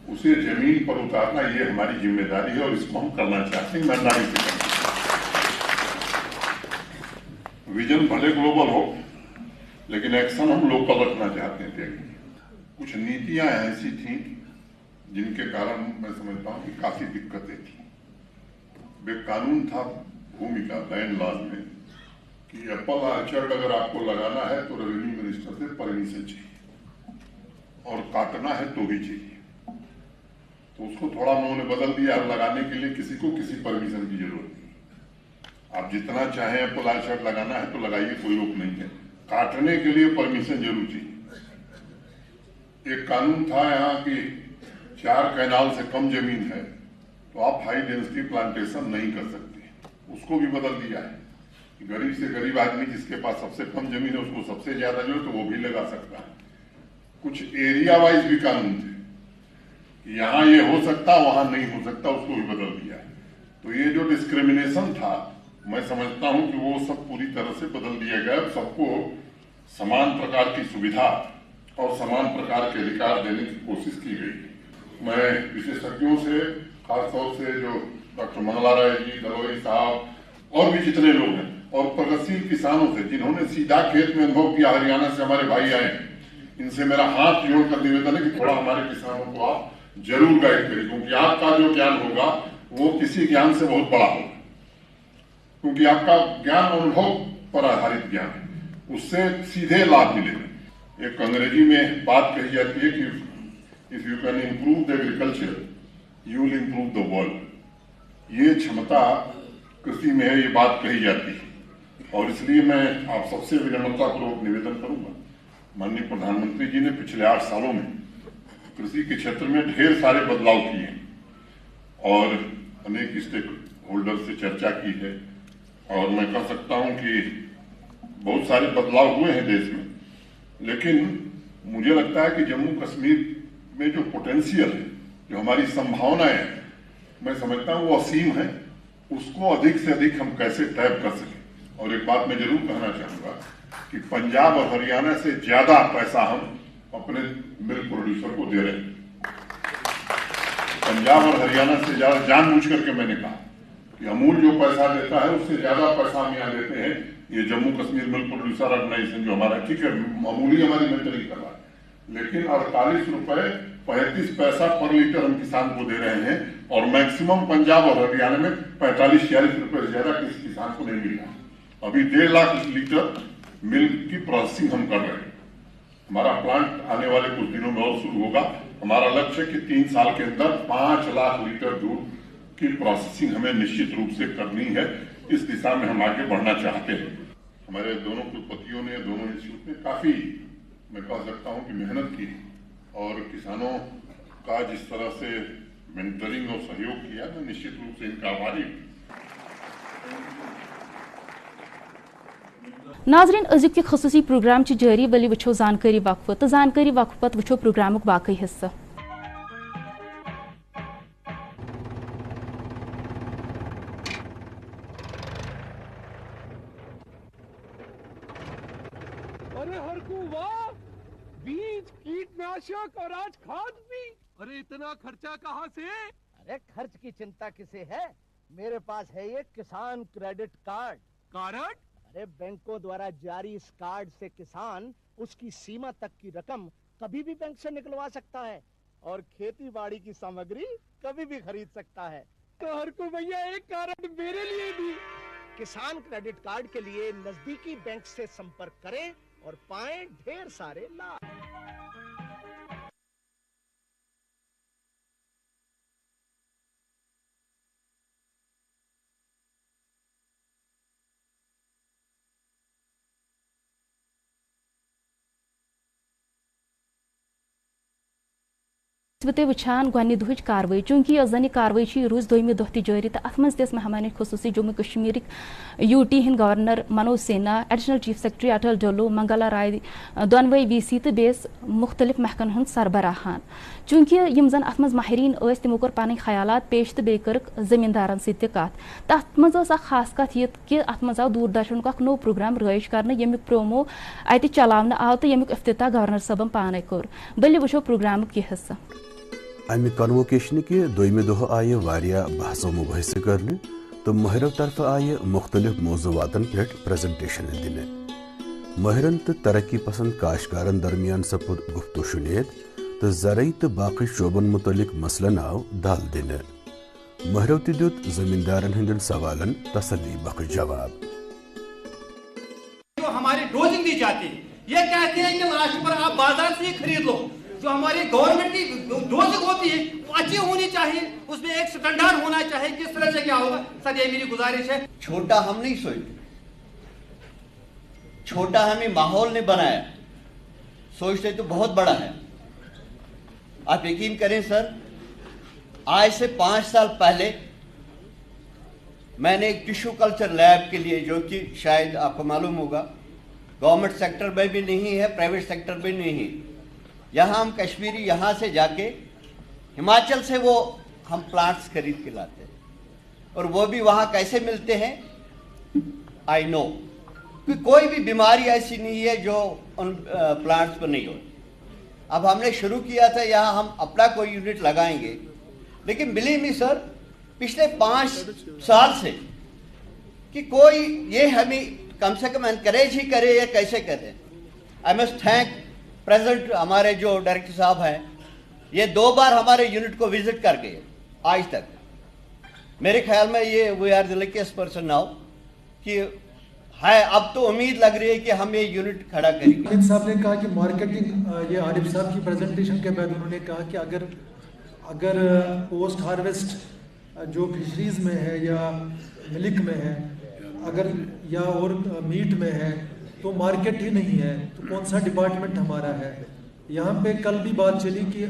उसे जमीन पर उतारना, ये हमारी जिम्मेदारी है और इसको हम करना चाहते हैं, ईमानदारी से करना। विजन भले ग्लोबल हो, लेकिन एक्शन हम लोकल रखना चाहते थे। कुछ नीतियां ऐसी थी जिनके कारण मैं समझता हूं कि काफी दिक्कतें थी। एक कानून था भूमिका लैंड लॉज में कि एप्पल ऑर्चर्ड अगर आपको लगाना है तो रेवेन्यू मिनिस्टर से परमिशन चाहिए और काटना है तो भी चाहिए। तो उसको थोड़ा उन्होंने बदल दिया, लगाने के लिए किसी को किसी परमिशन की जरूरत नहीं। आप जितना चाहें एप्पल ऑर्चर्ड लगाना है तो लगाइए, कोई रोक नहीं है। काटने के लिए परमिशन जरूर चाहिए। एक कानून था यहाँ की 4 कैनाल से कम जमीन है तो आप हाई डेंसिटी प्लांटेशन नहीं कर सकते, उसको भी बदल दिया है। गरीब से गरीब आदमी जिसके पास सबसे कम जमीन है उसको सबसे ज्यादा जो है तो वो भी लगा सकता है। कुछ एरिया वाइज भी कानून थे कि यहाँ ये हो सकता वहां नहीं हो सकता, उसको भी बदल दिया है। तो ये जो डिस्क्रिमिनेशन था मैं समझता हूं कि वो सब पूरी तरह से बदल दिया गया। सबको समान प्रकार की सुविधा और समान प्रकार के अधिकार देने की कोशिश की गई। मैं विशेषज्ञों से, खासतौर से जो डॉक्टर मंगला राय जी, दलोई साहब और भी जितने लोग हैं, और प्रगतिशील किसानों से जिन्होंने सीधा खेत में अनुभव किया, हरियाणा से हमारे भाई आए, इनसे मेरा हाथ जोड़कर निवेदन है कि थोड़ा हमारे किसानों को आप जरूर गाइड करें, क्योंकि आपका जो ज्ञान होगा वो किसी ज्ञान से बहुत बड़ा होगा, क्योंकि आपका ज्ञान अनुभव पर आधारित ज्ञान है, उससे सीधे लाभ मिलेगा। एक अंग्रेजी में बात कही जाती है कि if you can improve the agriculture you will improve the world. ये क्षमता कृषि में है, ये बात कही जाती है। और इसलिए मैं आप सबसे विनम्रतापूर्वक निवेदन करूंगा, माननीय प्रधानमंत्री जी ने पिछले 8 सालों में कृषि के क्षेत्र में ढेर सारे बदलाव किए और अनेक स्टेक होल्डर से चर्चा की है, और मैं कह सकता हूं कि बहुत सारे बदलाव हुए हैं देश में। लेकिन मुझे लगता है कि जम्मू कश्मीर में जो पोटेंशियल है, जो हमारी संभावनाएं हैं, मैं समझता हूं वो असीम है। उसको अधिक से अधिक हम कैसे टैप कर सकें। और एक बात मैं जरूर कहना चाहूंगा कि पंजाब और हरियाणा से ज्यादा पैसा हम अपने मिल्क प्रोड्यूसर को दे रहे हैं। पंजाब और हरियाणा से ज्यादा, जानबूझ करके मैंने कहा कि अमूल जो पैसा देता है उससे ज्यादा पैसा हम यहाँ देते हैं। ये Jammu Kashmir milk producer organisation जो हमारा, ठीक है मामूली हमारी मेंटरिंग कर रहा है, लेकिन 48 रुपए 35 पैसा पर लीटर हम किसान को दे रहे हैं, और मैक्सिमम पंजाब और हरियाणा में 45-46 रुपए से ज्यादा किसी किसान को नहीं मिल रहा। अभी 1.5 लाख लीटर मिल्क की प्रोसेसिंग हम कर रहे हैं। हमारा प्लांट आने वाले कुछ दिनों में और शुरू होगा। हमारा लक्ष्य है कि 3 साल के अंदर 5 लाख लीटर दूध की प्रोसेसिंग हमें निश्चित रूप से करनी है। इस दिशा में हम आगे बढ़ना चाहते हैं। हमारे दोनों कुलपतियों ने, दोनों इंस्टीट्यूट ने काफी, मैं कह सकता हूं कि मेहनत की, और किसानों का जिस तरह से मेंटरिंग और सहयोग किया, मैं निश्चित रूप से इनका आभारी हूं। नाजरीन, अजुक के खसूसी प्रोग्राम जारी, बलि वो जानकारी वक्फ तो जानकारी वक्फ पत वो प्रोग्राम बाकी हिस्सा। अरे हरकू वाह, बीज, कीटनाशक और आज खाद भी। अरे इतना खर्चा कहाँ से? अरे खर्च की चिंता किसे है, मेरे पास है ये किसान क्रेडिट कार्ड। कार्ड? अरे बैंकों द्वारा जारी इस कार्ड से किसान उसकी सीमा तक की रकम कभी भी बैंक से निकलवा सकता है और खेती बाड़ी की सामग्री कभी भी खरीद सकता है। तो हरकू भैया एक कार्ड मेरे लिए भी। किसान क्रेडिट कार्ड के लिए नजदीकी बैंक से संपर्क करें और पाएं ढेर सारे लाभ। वुचान गोनी दुहच कार्रवाई, चूंकि यह जन कार्रवाई रोज दोमी दह जारी, तो अत मज मेहमान खसूसी जम्मू कश्मीर यूटी हिंद governor Manoj Sinha, additional chief secretary Atal Dulloo, Mangla Rai, दोनवे वीसी तो बेस मुख्तलिफ महकन हंद सरबराहान। चूंकि यम जन अत मज माहरीन तमो कर पन ख्यालात पेश तो बेकर जमींदारन सत तथ मज खास कथ ये कि अत मज आव दूरदर्शन नो प्रोग्राम रईज कर, यमुक प्रोमो अत चलावन आव तो यमुक इफ्तिताह गवर्नर सबन पाने कोर। बल्कि वो प्रोग्राम यह हिस्सा। अमि कन्वोकेशन के दोमे दह आय वारिया बहसो मुबहस करने तो महर तरफ आय मुख्तलिफ मौजूआतन पे प्रेजेंटेशन दिन। महरन तो तरक्की पसंद काश्तकारन दरमियान सपुद गुफ्तो शुनेद तो ज़रई तो बाकी शोबन मुतलिक मसलन आव दाल दिन। महरवती दुत जमींदारन हिंदन सवालन तसल्ली बख्श जवाब। जो हमारी डोजिंग दी जाती है, ये कहते हैं कि लास्ट पर आप बाजार से ही खरीद लो। जो हमारी गवर्नमेंट की डोजिंग होती है वो अच्छी होनी चाहिए, उसमें एक स्टैंडर्ड होना चाहिए। किस तरह से क्या होगा सर, ये मेरी गुजारिश है। छोटा हम नहीं सोचते, छोटा हमें माहौल ने बनाया, सोचते तो बहुत बड़ा है। आप यकीन करें सर, आज से 5 साल पहले मैंने एक टिश्यू कल्चर लैब के लिए, जो कि शायद आपको मालूम होगा गवर्नमेंट सेक्टर में भी नहीं है, प्राइवेट सेक्टर में नहीं है, यहाँ हम कश्मीरी यहाँ से जाके हिमाचल से वो हम प्लांट्स खरीद के लाते हैं, और वो भी वहाँ कैसे मिलते हैं आई नो, कि कोई भी बीमारी ऐसी नहीं है जो उन प्लांट्स पर नहीं होती। अब हमने शुरू किया था यहाँ हम अपना कोई यूनिट लगाएंगे, लेकिन बिलीव मी सर, पिछले 5 साल से कि कोई ये हमें कम से कम एनकरेज ही करे या कैसे करे। आई मस्ट थैंक प्रेजेंट हमारे जो डायरेक्टर साहब हैं, ये 2 बार हमारे यूनिट को विजिट कर गए आज तक। मेरे ख्याल में ये we are the luckiest person now कि है, अब तो उम्मीद लग रही है कि हम ये यूनिट खड़ा करेंगे। अमित साहब ने कहा कि मार्केटिंग, ये आरिफ साहब की प्रेजेंटेशन के बाद उन्होंने कहा कि अगर पोस्ट हार्वेस्ट जो फिशरीज में है या मिल्क में है, अगर या और मीट में है, तो मार्केट ही नहीं है, तो कौन सा डिपार्टमेंट हमारा है। यहाँ पे कल भी बात चली कि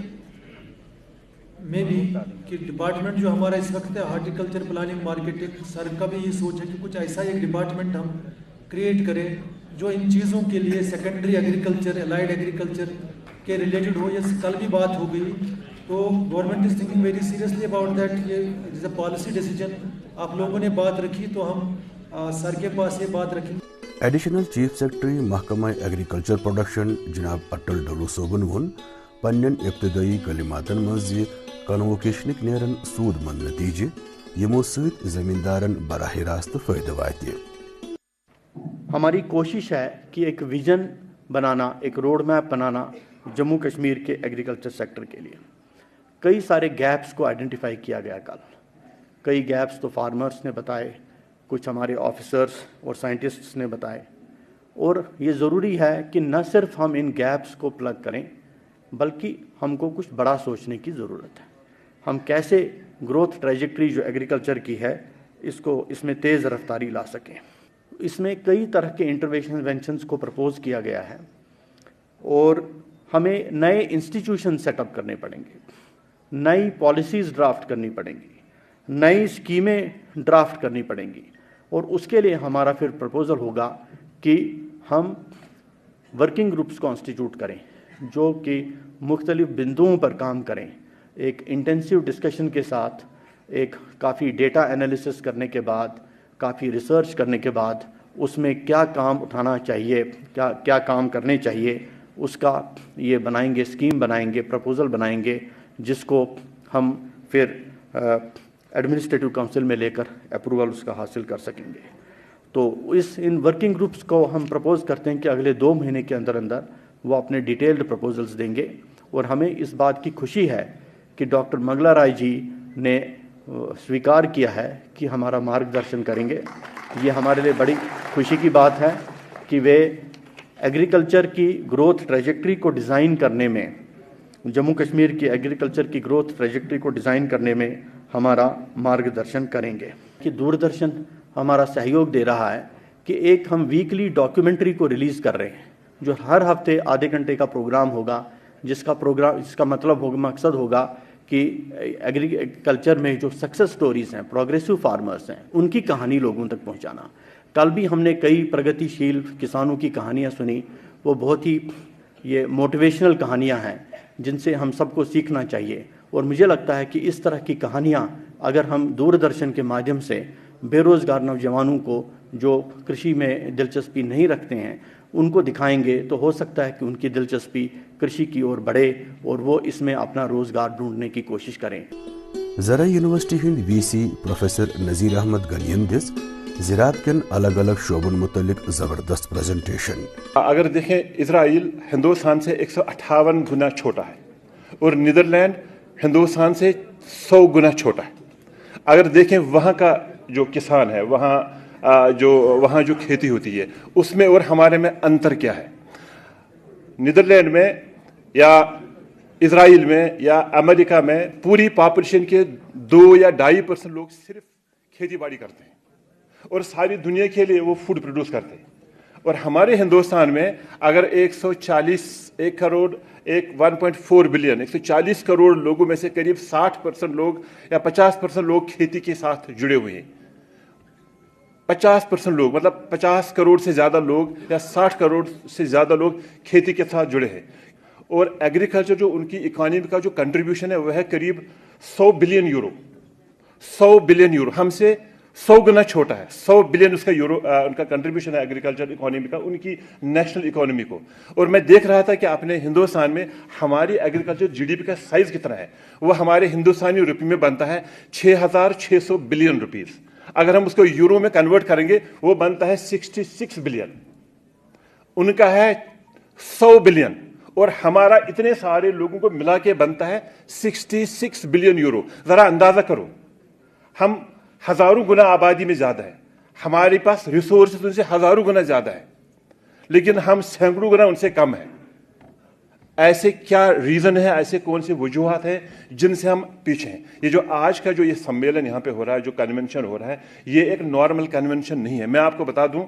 डिपार्टमेंट जो हमारा इस वक्त है हार्टिकल्चर प्लानिंग मार्केटिंग, सर का भी ये सोच है कि कुछ ऐसा एक डिपार्टमेंट हम क्रिएट करें जो इन चीज़ों के लिए सेकेंडरी एग्रीकल्चर, एलाइड एग्रीकल्चर के रिलेटेड हो। ये कल भी बात हो गई, तो government is thinking very seriously about that. ये इज अ पॉलिसी डिसीजन, आप लोगों ने बात रखी तो हम सर के पास ये बात रखेंगे। एडिशनल चीफ सेक्रेटरी महकमा एग्रीकल्चर प्रोडक्शन जनाब अटल डोलू सोबन वोन पन्न इब्तदाई कलिमातन मज कन्वोकेशन नेरन सूद मंद नतीजे यमो सत जमींदारन बराह रास्त फायदा वाते। हमारी कोशिश है कि एक विजन बनाना, एक रोड मैप बनाना जम्मू कश्मीर के एग्रीकल्चर सेक्टर के लिए। कई सारे गैप्स को आइडेंटिफाई किया गया कल। कई गैप्स तो फार्मर्स ने बताए, कुछ हमारे ऑफिसर्स और साइंटिस्ट्स ने बताए, और ये ज़रूरी है कि न सिर्फ हम इन गैप्स को प्लग करें, बल्कि हमको कुछ बड़ा सोचने की ज़रूरत है। हम कैसे ग्रोथ ट्रेजेक्ट्री जो एग्रीकल्चर की है इसमें तेज़ रफ्तारी ला सकें। इसमें कई तरह के इंटरवेंशंस को प्रपोज किया गया है, और हमें नए इंस्टीट्यूशन सेटअप करने पड़ेंगे, नई पॉलिसीज़ ड्राफ्ट करनी पड़ेंगी, नई स्कीमें ड्राफ्ट करनी पड़ेंगी, और उसके लिए हमारा फिर प्रपोज़ल होगा कि हम वर्किंग ग्रुप्स कॉन्स्टिट्यूट करें जो कि मुख्तलिफ बिंदुओं पर काम करें, एक इंटेंसिव डिस्कशन के साथ, एक काफ़ी डेटा एनालिसिस करने के बाद, काफ़ी रिसर्च करने के बाद उसमें क्या काम उठाना चाहिए, क्या काम करने चाहिए, उसका ये बनाएंगे, स्कीम बनाएंगे, प्रपोज़ल बनाएंगे, जिसको हम फिर एडमिनिस्ट्रेटिव काउंसिल में लेकर अप्रूवल उसका हासिल कर सकेंगे। तो इन वर्किंग ग्रुप्स को हम प्रपोज करते हैं कि अगले 2 महीने के अंदर अंदर वो अपने डिटेल्ड प्रपोजल्स देंगे, और हमें इस बात की खुशी है कि डॉक्टर मंगला राय जी ने स्वीकार किया है कि हमारा मार्गदर्शन करेंगे। ये हमारे लिए बड़ी खुशी की बात है कि वे एग्रीकल्चर की ग्रोथ ट्रेजेक्ट्री को डिज़ाइन करने में, जम्मू कश्मीर की एग्रीकल्चर की ग्रोथ ट्रेजेक्ट्री को डिज़ाइन करने में हमारा मार्गदर्शन करेंगे। कि दूरदर्शन हमारा सहयोग दे रहा है कि एक हम वीकली डॉक्यूमेंट्री को रिलीज़ कर रहे हैं, जो हर हफ्ते आधे घंटे का प्रोग्राम होगा, जिसका मतलब होगा, मकसद होगा कि एग्रीकल्चर में जो सक्सेस स्टोरीज़ हैं, प्रोग्रेसिव फार्मर्स हैं, उनकी कहानी लोगों तक पहुंचाना। कल भी हमने कई प्रगतिशील किसानों की कहानियां सुनी, वो बहुत ही ये मोटिवेशनल कहानियां हैं जिनसे हम सबको सीखना चाहिए। और मुझे लगता है कि इस तरह की कहानियां अगर हम दूरदर्शन के माध्यम से बेरोज़गार नौजवानों को जो कृषि में दिलचस्पी नहीं रखते हैं उनको दिखाएंगे, तो हो सकता है कि उनकी दिलचस्पी कृषि की ओर बढ़े और वो इसमें अपना रोज़गार ढूंढने की कोशिश करें। ज़रा यूनिवर्सिटी हिंद वीसी प्रोफेसर नज़ीर अहमद गनियन दिस ज़राअत के अलग अलग शोबन मुतल्लिक ज़बरदस्त प्रेजेंटेशन। अगर देखें, इजराइल हिंदुस्तान से 158 गुना छोटा है और नीदरलैंड हिंदुस्तान से 100 गुना छोटा है। अगर देखें वहाँ का जो किसान है, वहाँ जो खेती होती है, उसमें और हमारे में अंतर क्या है। नीदरलैंड में या इजराइल में या अमेरिका में पूरी पॉपुलेशन के 2 या 2.5% लोग सिर्फ खेती बाड़ी करते हैं और सारी दुनिया के लिए वो फूड प्रोड्यूस करते हैं। और हमारे हिंदुस्तान में अगर 1.4 बिलियन 140 करोड़ लोगों में से करीब 60% लोग या 50% लोग खेती के साथ जुड़े हुए हैं। 50% लोग मतलब 50 करोड़ से ज़्यादा लोग या 60 करोड़ से ज़्यादा लोग खेती के साथ जुड़े हैं। और एग्रीकल्चर जो उनकी इकोनॉमी का जो कंट्रीब्यूशन है वह है करीब 100 बिलियन यूरो। 100 बिलियन यूरो हमसे 100 गुना छोटा है। 100 बिलियन उसका यूरो उनका कंट्रीब्यूशन है एग्रीकल्चर इकोनॉमी का, उनकी नेशनल इकोनॉमी को। और मैं देख रहा था कि अपने हिंदुस्तान में हमारी एग्रीकल्चर जीडीपी का साइज कितना है। वो हमारे हिंदुस्तानी रुपये में बनता है 6,600 बिलियन रुपीस। अगर हम उसको यूरो में कन्वर्ट करेंगे वो बनता है 66 बिलियन। उनका है 100 बिलियन और हमारा इतने सारे लोगों को मिला के बनता है 66 बिलियन यूरो। जरा अंदाजा करो, हम हजारों गुना आबादी में ज्यादा है, हमारे पास रिसोर्सेज उनसे हजारों गुना ज्यादा है, लेकिन हम सैकड़ों गुना उनसे कम है। ऐसे क्या रीजन है, ऐसे कौन से वजूहात हैं जिनसे हम पीछे हैं। ये जो आज का जो ये सम्मेलन यहाँ पे हो रहा है, जो कन्वेंशन हो रहा है, ये एक नॉर्मल कन्वेंशन नहीं है। मैं आपको बता दूं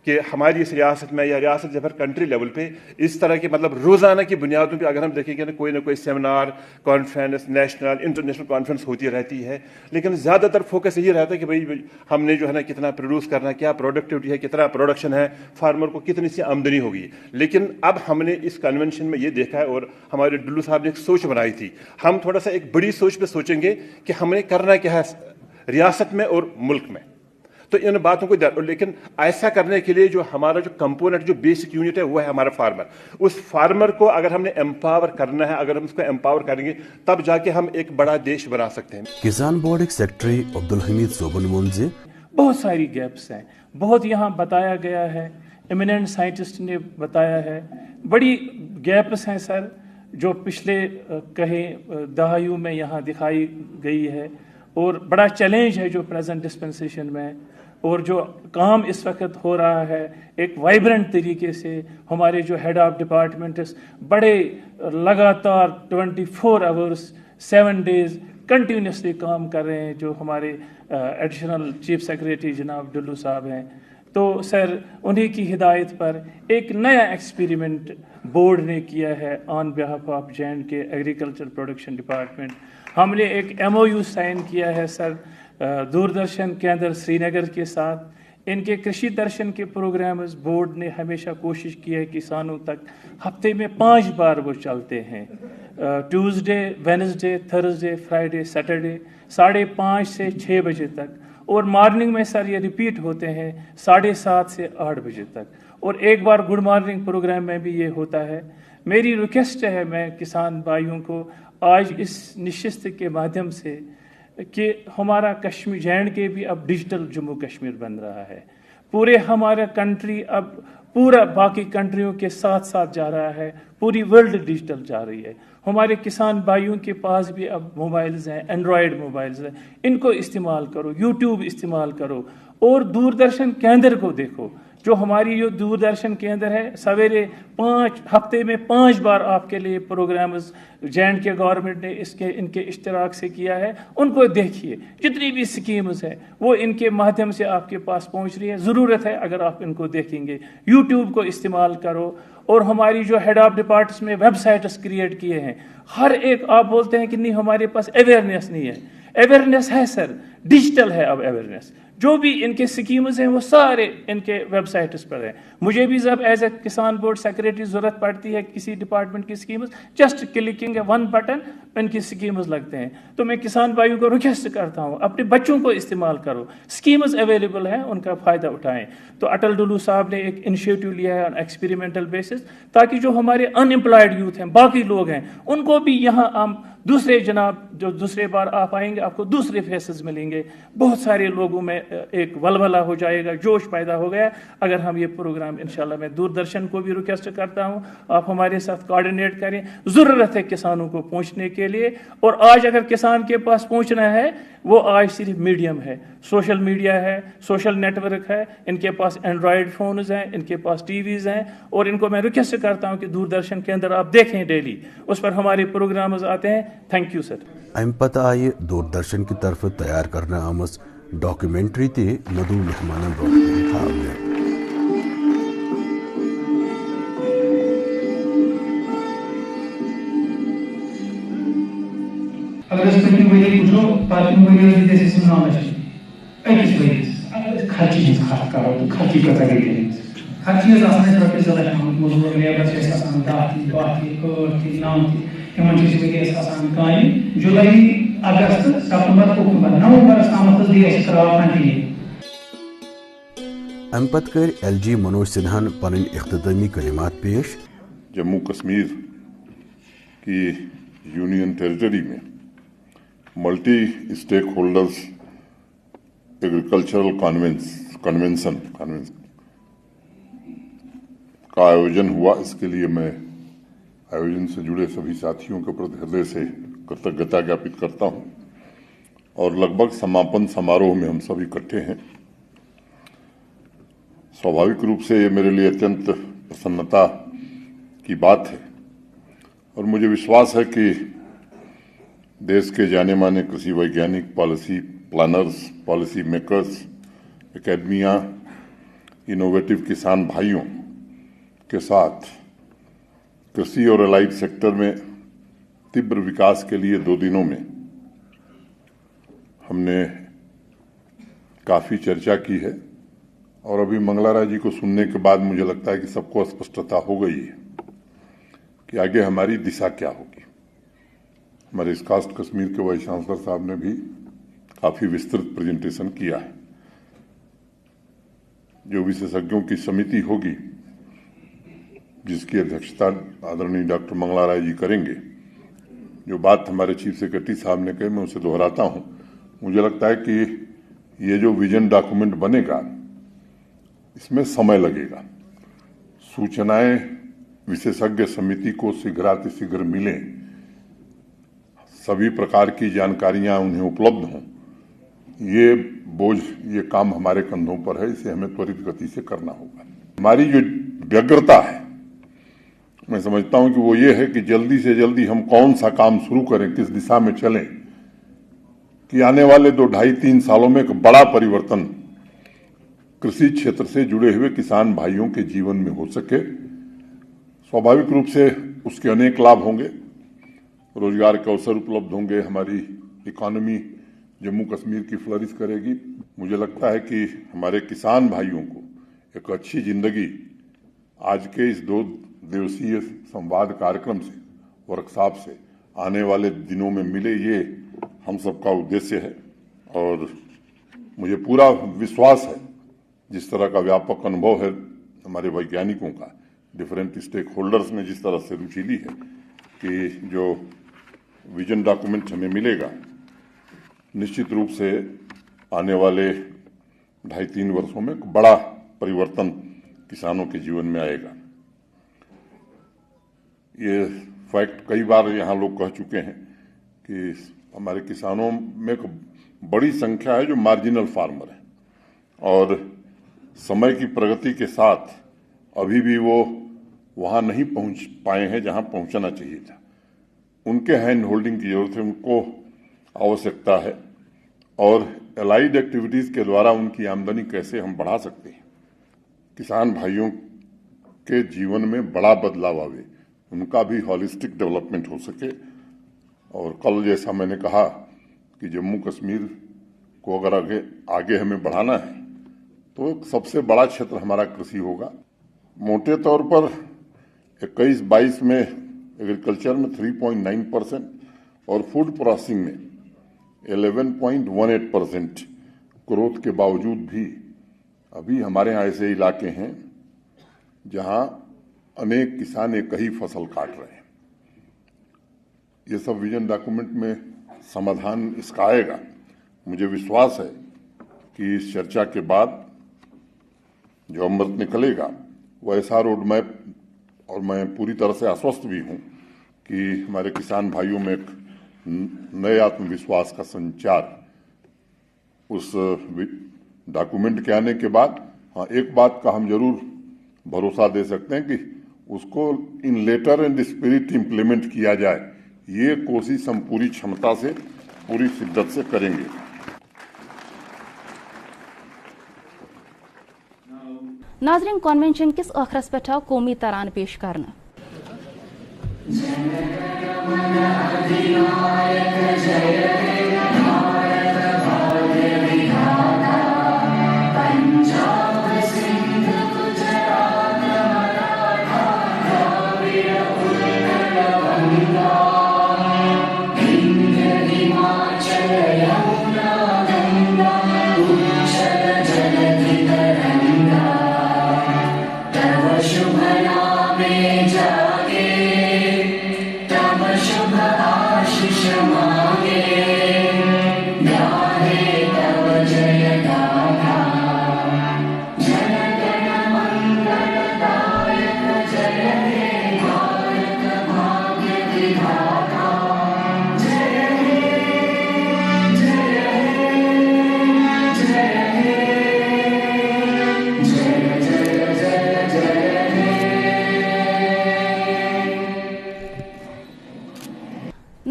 कि हमारी इस रियासत में या रियासत या फिर कंट्री लेवल पे इस तरह के मतलब रोजाना की बुनियादों पे अगर हम देखेंगे ना कोई seminar, conference, national international conference होती रहती है, लेकिन ज़्यादातर फोकस यही रहता है कि भाई हमने जो है ना कितना प्रोड्यूस करना है, क्या प्रोडक्टिविटी है, कितना प्रोडक्शन है, फार्मर को कितनी सी आमदनी होगी। लेकिन अब हमने इस कन्वेंशन में ये देखा है और हमारे डुल्लू साहब ने एक सोच बनाई थी, हम थोड़ा सा एक बड़ी सोच पे सोचेंगे कि हमने करना क्या है रियासत में और मुल्क में। तो इन बातों को, लेकिन ऐसा करने के लिए जो हमारा जो कंपोनेंट, जो बेसिक यूनिट है वो है हमारा फार्मर। उस फार्मर को अगर हमने एम्पावर करना है, अगर हम उसको एम्पावर करेंगे तब जाके हम एक बड़ा देश बना सकते हैं। किसान बोर्ड एक सेक्रेटरी अब्दुल हमीद सोबन मुंजे, बहुत सारी गैप्स हैं, बहुत यहाँ बताया गया है, एमिनेंट साइंटिस्ट ने बताया है, बड़ी गैप्स हैं सर जो पिछले कहीं दहाइयों में यहाँ दिखाई गई है और बड़ा चैलेंज है जो प्रेजेंट डिस्पेंसेशन में। और जो काम इस वक्त हो रहा है एक वाइब्रेंट तरीके से, हमारे जो हेड ऑफ डिपार्टमेंट बड़े लगातार 24 आवर्स 7 डेज कंटिन्यूसली काम कर रहे हैं, जो हमारे एडिशनल चीफ सेक्रेटरी जनाब डुल्लू साहब हैं। तो सर उन्हीं की हिदायत पर एक नया एक्सपेरिमेंट बोर्ड ने किया है on behalf of J&K agriculture production department. हमने एक MOU साइन किया है सर दूरदर्शन केंद्र श्रीनगर के साथ। इनके कृषि दर्शन के प्रोग्राम्स बोर्ड ने हमेशा कोशिश की है किसानों तक, हफ्ते में 5 बार वो चलते हैं, Tuesday, Wednesday, Thursday, Friday, Saturday 5:30 से 6 बजे तक। और मॉर्निंग में सर ये रिपीट होते हैं 7:30 से 8 बजे तक। और एक बार गुड मॉर्निंग प्रोग्राम में भी ये होता है। मेरी रिक्वेस्ट है मैं किसान भाइयों को आज इस निश्चित के माध्यम से कि हमारा कश्मीर J&K भी अब डिजिटल जम्मू कश्मीर बन रहा है। पूरे हमारा कंट्री अब पूरा बाकी कंट्रियों के साथ साथ जा रहा है, पूरी वर्ल्ड डिजिटल जा रही है। हमारे किसान भाइयों के पास भी अब मोबाइल्स हैं, एंड्रॉयड मोबाइल्स हैं, इनको इस्तेमाल करो, यूट्यूब इस्तेमाल करो और दूरदर्शन केंद्र को देखो। जो हमारी जो दूरदर्शन केंद्र है सवेरे हफ्ते में 5 बार आपके लिए प्रोग्राम्स J&K गवर्नमेंट ने इनके इश्तराक से किया है, उनको देखिए। जितनी भी स्कीम्स है वो इनके माध्यम से आपके पास पहुंच रही है। ज़रूरत है अगर आप इनको देखेंगे, यूट्यूब को इस्तेमाल करो। और हमारी जो हेड ऑफ डिपार्टमेंट्स में वेबसाइट्स क्रिएट किए हैं, हर एक आप बोलते हैं कि नहीं हमारे पास अवेयरनेस नहीं है, अवेयरनेस है सर, डिजिटल है अब अवेयरनेस। जो भी इनके स्कीम्स हैं वो सारे इनके वेबसाइट्स पर हैं। मुझे भी जब एज ए किसान बोर्ड सेक्रेटरी ज़रूरत पड़ती है किसी डिपार्टमेंट की स्कीम्स, जस्ट क्लिकिंग है 1 बटन इनकी स्कीम्स लगते हैं। तो मैं किसान भाइयों को रिक्वेस्ट करता हूँ अपने बच्चों को इस्तेमाल करो, स्कीम्स अवेलेबल हैं, उनका फ़ायदा उठाएं। तो अटल डुल्लू साहब ने एक इनिशिएटिव लिया है ऑन एक्सपेरिमेंटल बेसिस, ताकि जो हमारे अनएम्प्लॉयड यूथ हैं, बाकी लोग हैं, उनको भी यहाँ हम दूसरे जनाब जो दूसरे बार आप आएंगे आपको दूसरे फेसेस मिलेंगे। बहुत सारे लोगों में एक वलवला हो जाएगा, जोश पैदा हो गया अगर हम ये प्रोग्राम इंशाल्लाह। मैं दूरदर्शन को भी रिक्वेस्ट करता हूँ आप हमारे साथ कोऑर्डिनेट करें, ज़रूरत है किसानों को पहुँचने के लिए। और आज अगर किसान के पास पहुँचना है वो आज सिर्फ मीडियम है, सोशल मीडिया है, सोशल नेटवर्क है, इनके पास एंड्रॉयड फ़ोन्स हैं, इनके पास टीवीज़ हैं, और इनको मैं रिक्वेस्ट करता हूं कि दूरदर्शन के अंदर आप देखें डेली, उस पर हमारे प्रोग्राम्स आते हैं। Thank you sir. अम पता आये दूरदर्शन की तरफ तैयार करना आमस डॉक्यूमेंट्री ते मधु मेहमान ब्रोह अगर इस पर वही पूछो पार्टी वही जैसे सुनना चाहिए एक वही खर्ची खास करो तो खर्ची का तरीके खर्ची आसान है कि ज़्यादा काम मजदूर लेबर से आसान दाती बाती और की नाम की कमान चीज़ में के आसान काई जुलाई अगस्त सितंबर अक्टूबर नवंबर सामत दिए इस तरह कंटिन्यू अम पत कर एलजी मनोज सिन्हा पन इख्तितामी कलिमात पेश। जम्मू कश्मीर की यूनियन टेरिटरी में multi stakeholders agricultural convention का आयोजन हुआ। इसके लिए मैं आयोजन से जुड़े सभी साथियों के प्रति हृदय से कृतज्ञता ज्ञापित करता हूं, और लगभग समापन समारोह में हम सब इकट्ठे हैं। स्वाभाविक रूप से ये मेरे लिए अत्यंत प्रसन्नता की बात है, और मुझे विश्वास है कि देश के जाने माने कृषि वैज्ञानिक, policy planners, policy makers, academia, innovative किसान भाइयों के साथ कृषि और एलाइड सेक्टर में तीव्र विकास के लिए 2 दिनों में हमने काफ़ी चर्चा की है, और अभी मंगला राय जी को सुनने के बाद मुझे लगता है कि सबको स्पष्टता हो गई है कि आगे हमारी दिशा क्या होगी। हमारे स्कास्ट कश्मीर के वाइस चांसलर साहब ने भी काफ़ी विस्तृत प्रेजेंटेशन किया है। जो विशेषज्ञों की समिति होगी जिसकी अध्यक्षता आदरणीय डॉक्टर मंगला राय जी करेंगे, जो बात हमारे चीफ सेक्रेटरी साहब ने कही मैं उसे दोहराता हूं। मुझे लगता है कि ये जो विजन डॉक्यूमेंट बनेगा इसमें समय लगेगा। सूचनाएं विशेषज्ञ समिति को शीघ्रातिशीघ्र मिलें, सभी प्रकार की जानकारियां उन्हें उपलब्ध हों, ये काम हमारे कंधों पर है। इसे हमें त्वरित गति से करना होगा। हमारी जो व्यग्रता है, मैं समझता हूं कि वो ये है कि जल्दी से जल्दी हम कौन सा काम शुरू करें, किस दिशा में चलें कि आने वाले 2-2.5-3 सालों में एक बड़ा परिवर्तन कृषि क्षेत्र से जुड़े हुए किसान भाइयों के जीवन में हो सके। स्वाभाविक रूप से उसके अनेक लाभ होंगे, रोजगार के अवसर उपलब्ध होंगे, हमारी इकोनॉमी जम्मू कश्मीर की फ्लरिश करेगी। मुझे लगता है कि हमारे किसान भाइयों को एक अच्छी जिंदगी आज के इस 2 दिवसीय संवाद कार्यक्रम से, वर्कशॉप से आने वाले दिनों में मिले, ये हम सबका उद्देश्य है। और मुझे पूरा विश्वास है, जिस तरह का व्यापक अनुभव है हमारे वैज्ञानिकों का, डिफरेंट स्टेक होल्डर्स ने जिस तरह से रुचि ली है, कि जो विजन डॉक्यूमेंट हमें मिलेगा निश्चित रूप से आने वाले 2.5-3 वर्षों में एक बड़ा परिवर्तन किसानों के जीवन में आएगा। ये फैक्ट कई बार यहाँ लोग कह चुके हैं कि हमारे किसानों में एक बड़ी संख्या है जो मार्जिनल फार्मर है, और समय की प्रगति के साथ अभी भी वो वहाँ नहीं पहुँच पाए हैं जहाँ पहुँचना चाहिए था। उनके हैंड होल्डिंग की जरूरत है, उनको आवश्यकता है, और एलाइड एक्टिविटीज़ के द्वारा उनकी आमदनी कैसे हम बढ़ा सकते हैं, किसान भाइयों के जीवन में बड़ा बदलाव आवे, उनका भी हॉलिस्टिक डेवलपमेंट हो सके। और कल जैसा मैंने कहा कि जम्मू कश्मीर को अगर आगे हमें बढ़ाना है तो सबसे बड़ा क्षेत्र हमारा कृषि होगा। मोटे तौर पर 21-22 में एग्रीकल्चर में 3.9% और फूड प्रोसेसिंग में 11.18% ग्रोथ के बावजूद भी अभी हमारे यहाँ ऐसे इलाके हैं जहाँ अनेक किसान एक ही फसल काट रहे हैं। ये सब विजन डॉक्यूमेंट में समाधान इसका आएगा। मुझे विश्वास है कि इस चर्चा के बाद जो अमृत निकलेगा वो ऐसा रोड मैप, और मैं पूरी तरह से आश्वस्त भी हूँ कि हमारे किसान भाइयों में एक नए आत्मविश्वास का संचार उस डॉक्यूमेंट के आने के बाद हाँ एक बात का हम जरूर भरोसा दे सकते हैं कि उसको इन लेटर एंड स्पिरिट इम्प्लीमेंट किया जाए। ये कोशिश हम पूरी क्षमता से पूरी शिद्दत से करेंगे। नाज़रीन, कन्वेंशन किस आखिरस पे आओ कौमी तरान पेश करना।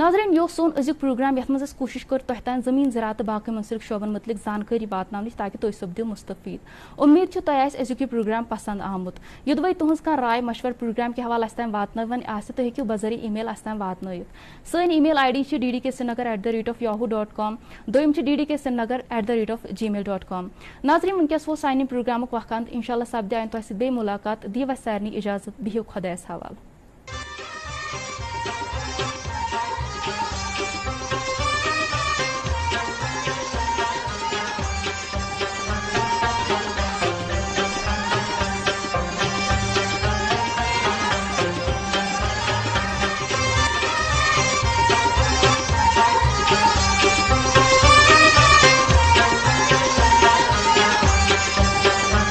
नाज़रीन, यो सोन अजुक प्रोग्राम यथ मज कोशिश कर तह तान जमीन ज़राअत बाकी मुंसलिक शोबन मुतलिक जानकारी वातनावनिच ताकि तुम सपदियो मुस्तफीद। उम्मीद तह अजुक प्रोग्राम पसंद आमुत। युदवै तुहज कह राय मशवर प्रोग्राम के हवाले तान वातनावन आसे तो हेकियो बजरी ईमेल तान वातनयित। सन ईमेल ID ddksrinagar@yahoo.com, दोयम ddksrinagar@gmail.com। नाज़रीन, वनकस वो साइन प्रोग्राम वक्त इंशाल्लाह सपदे आइन तुह बे मुलाकात। दीव सारनी इजाजत, बिहियो खुदायस हवाले।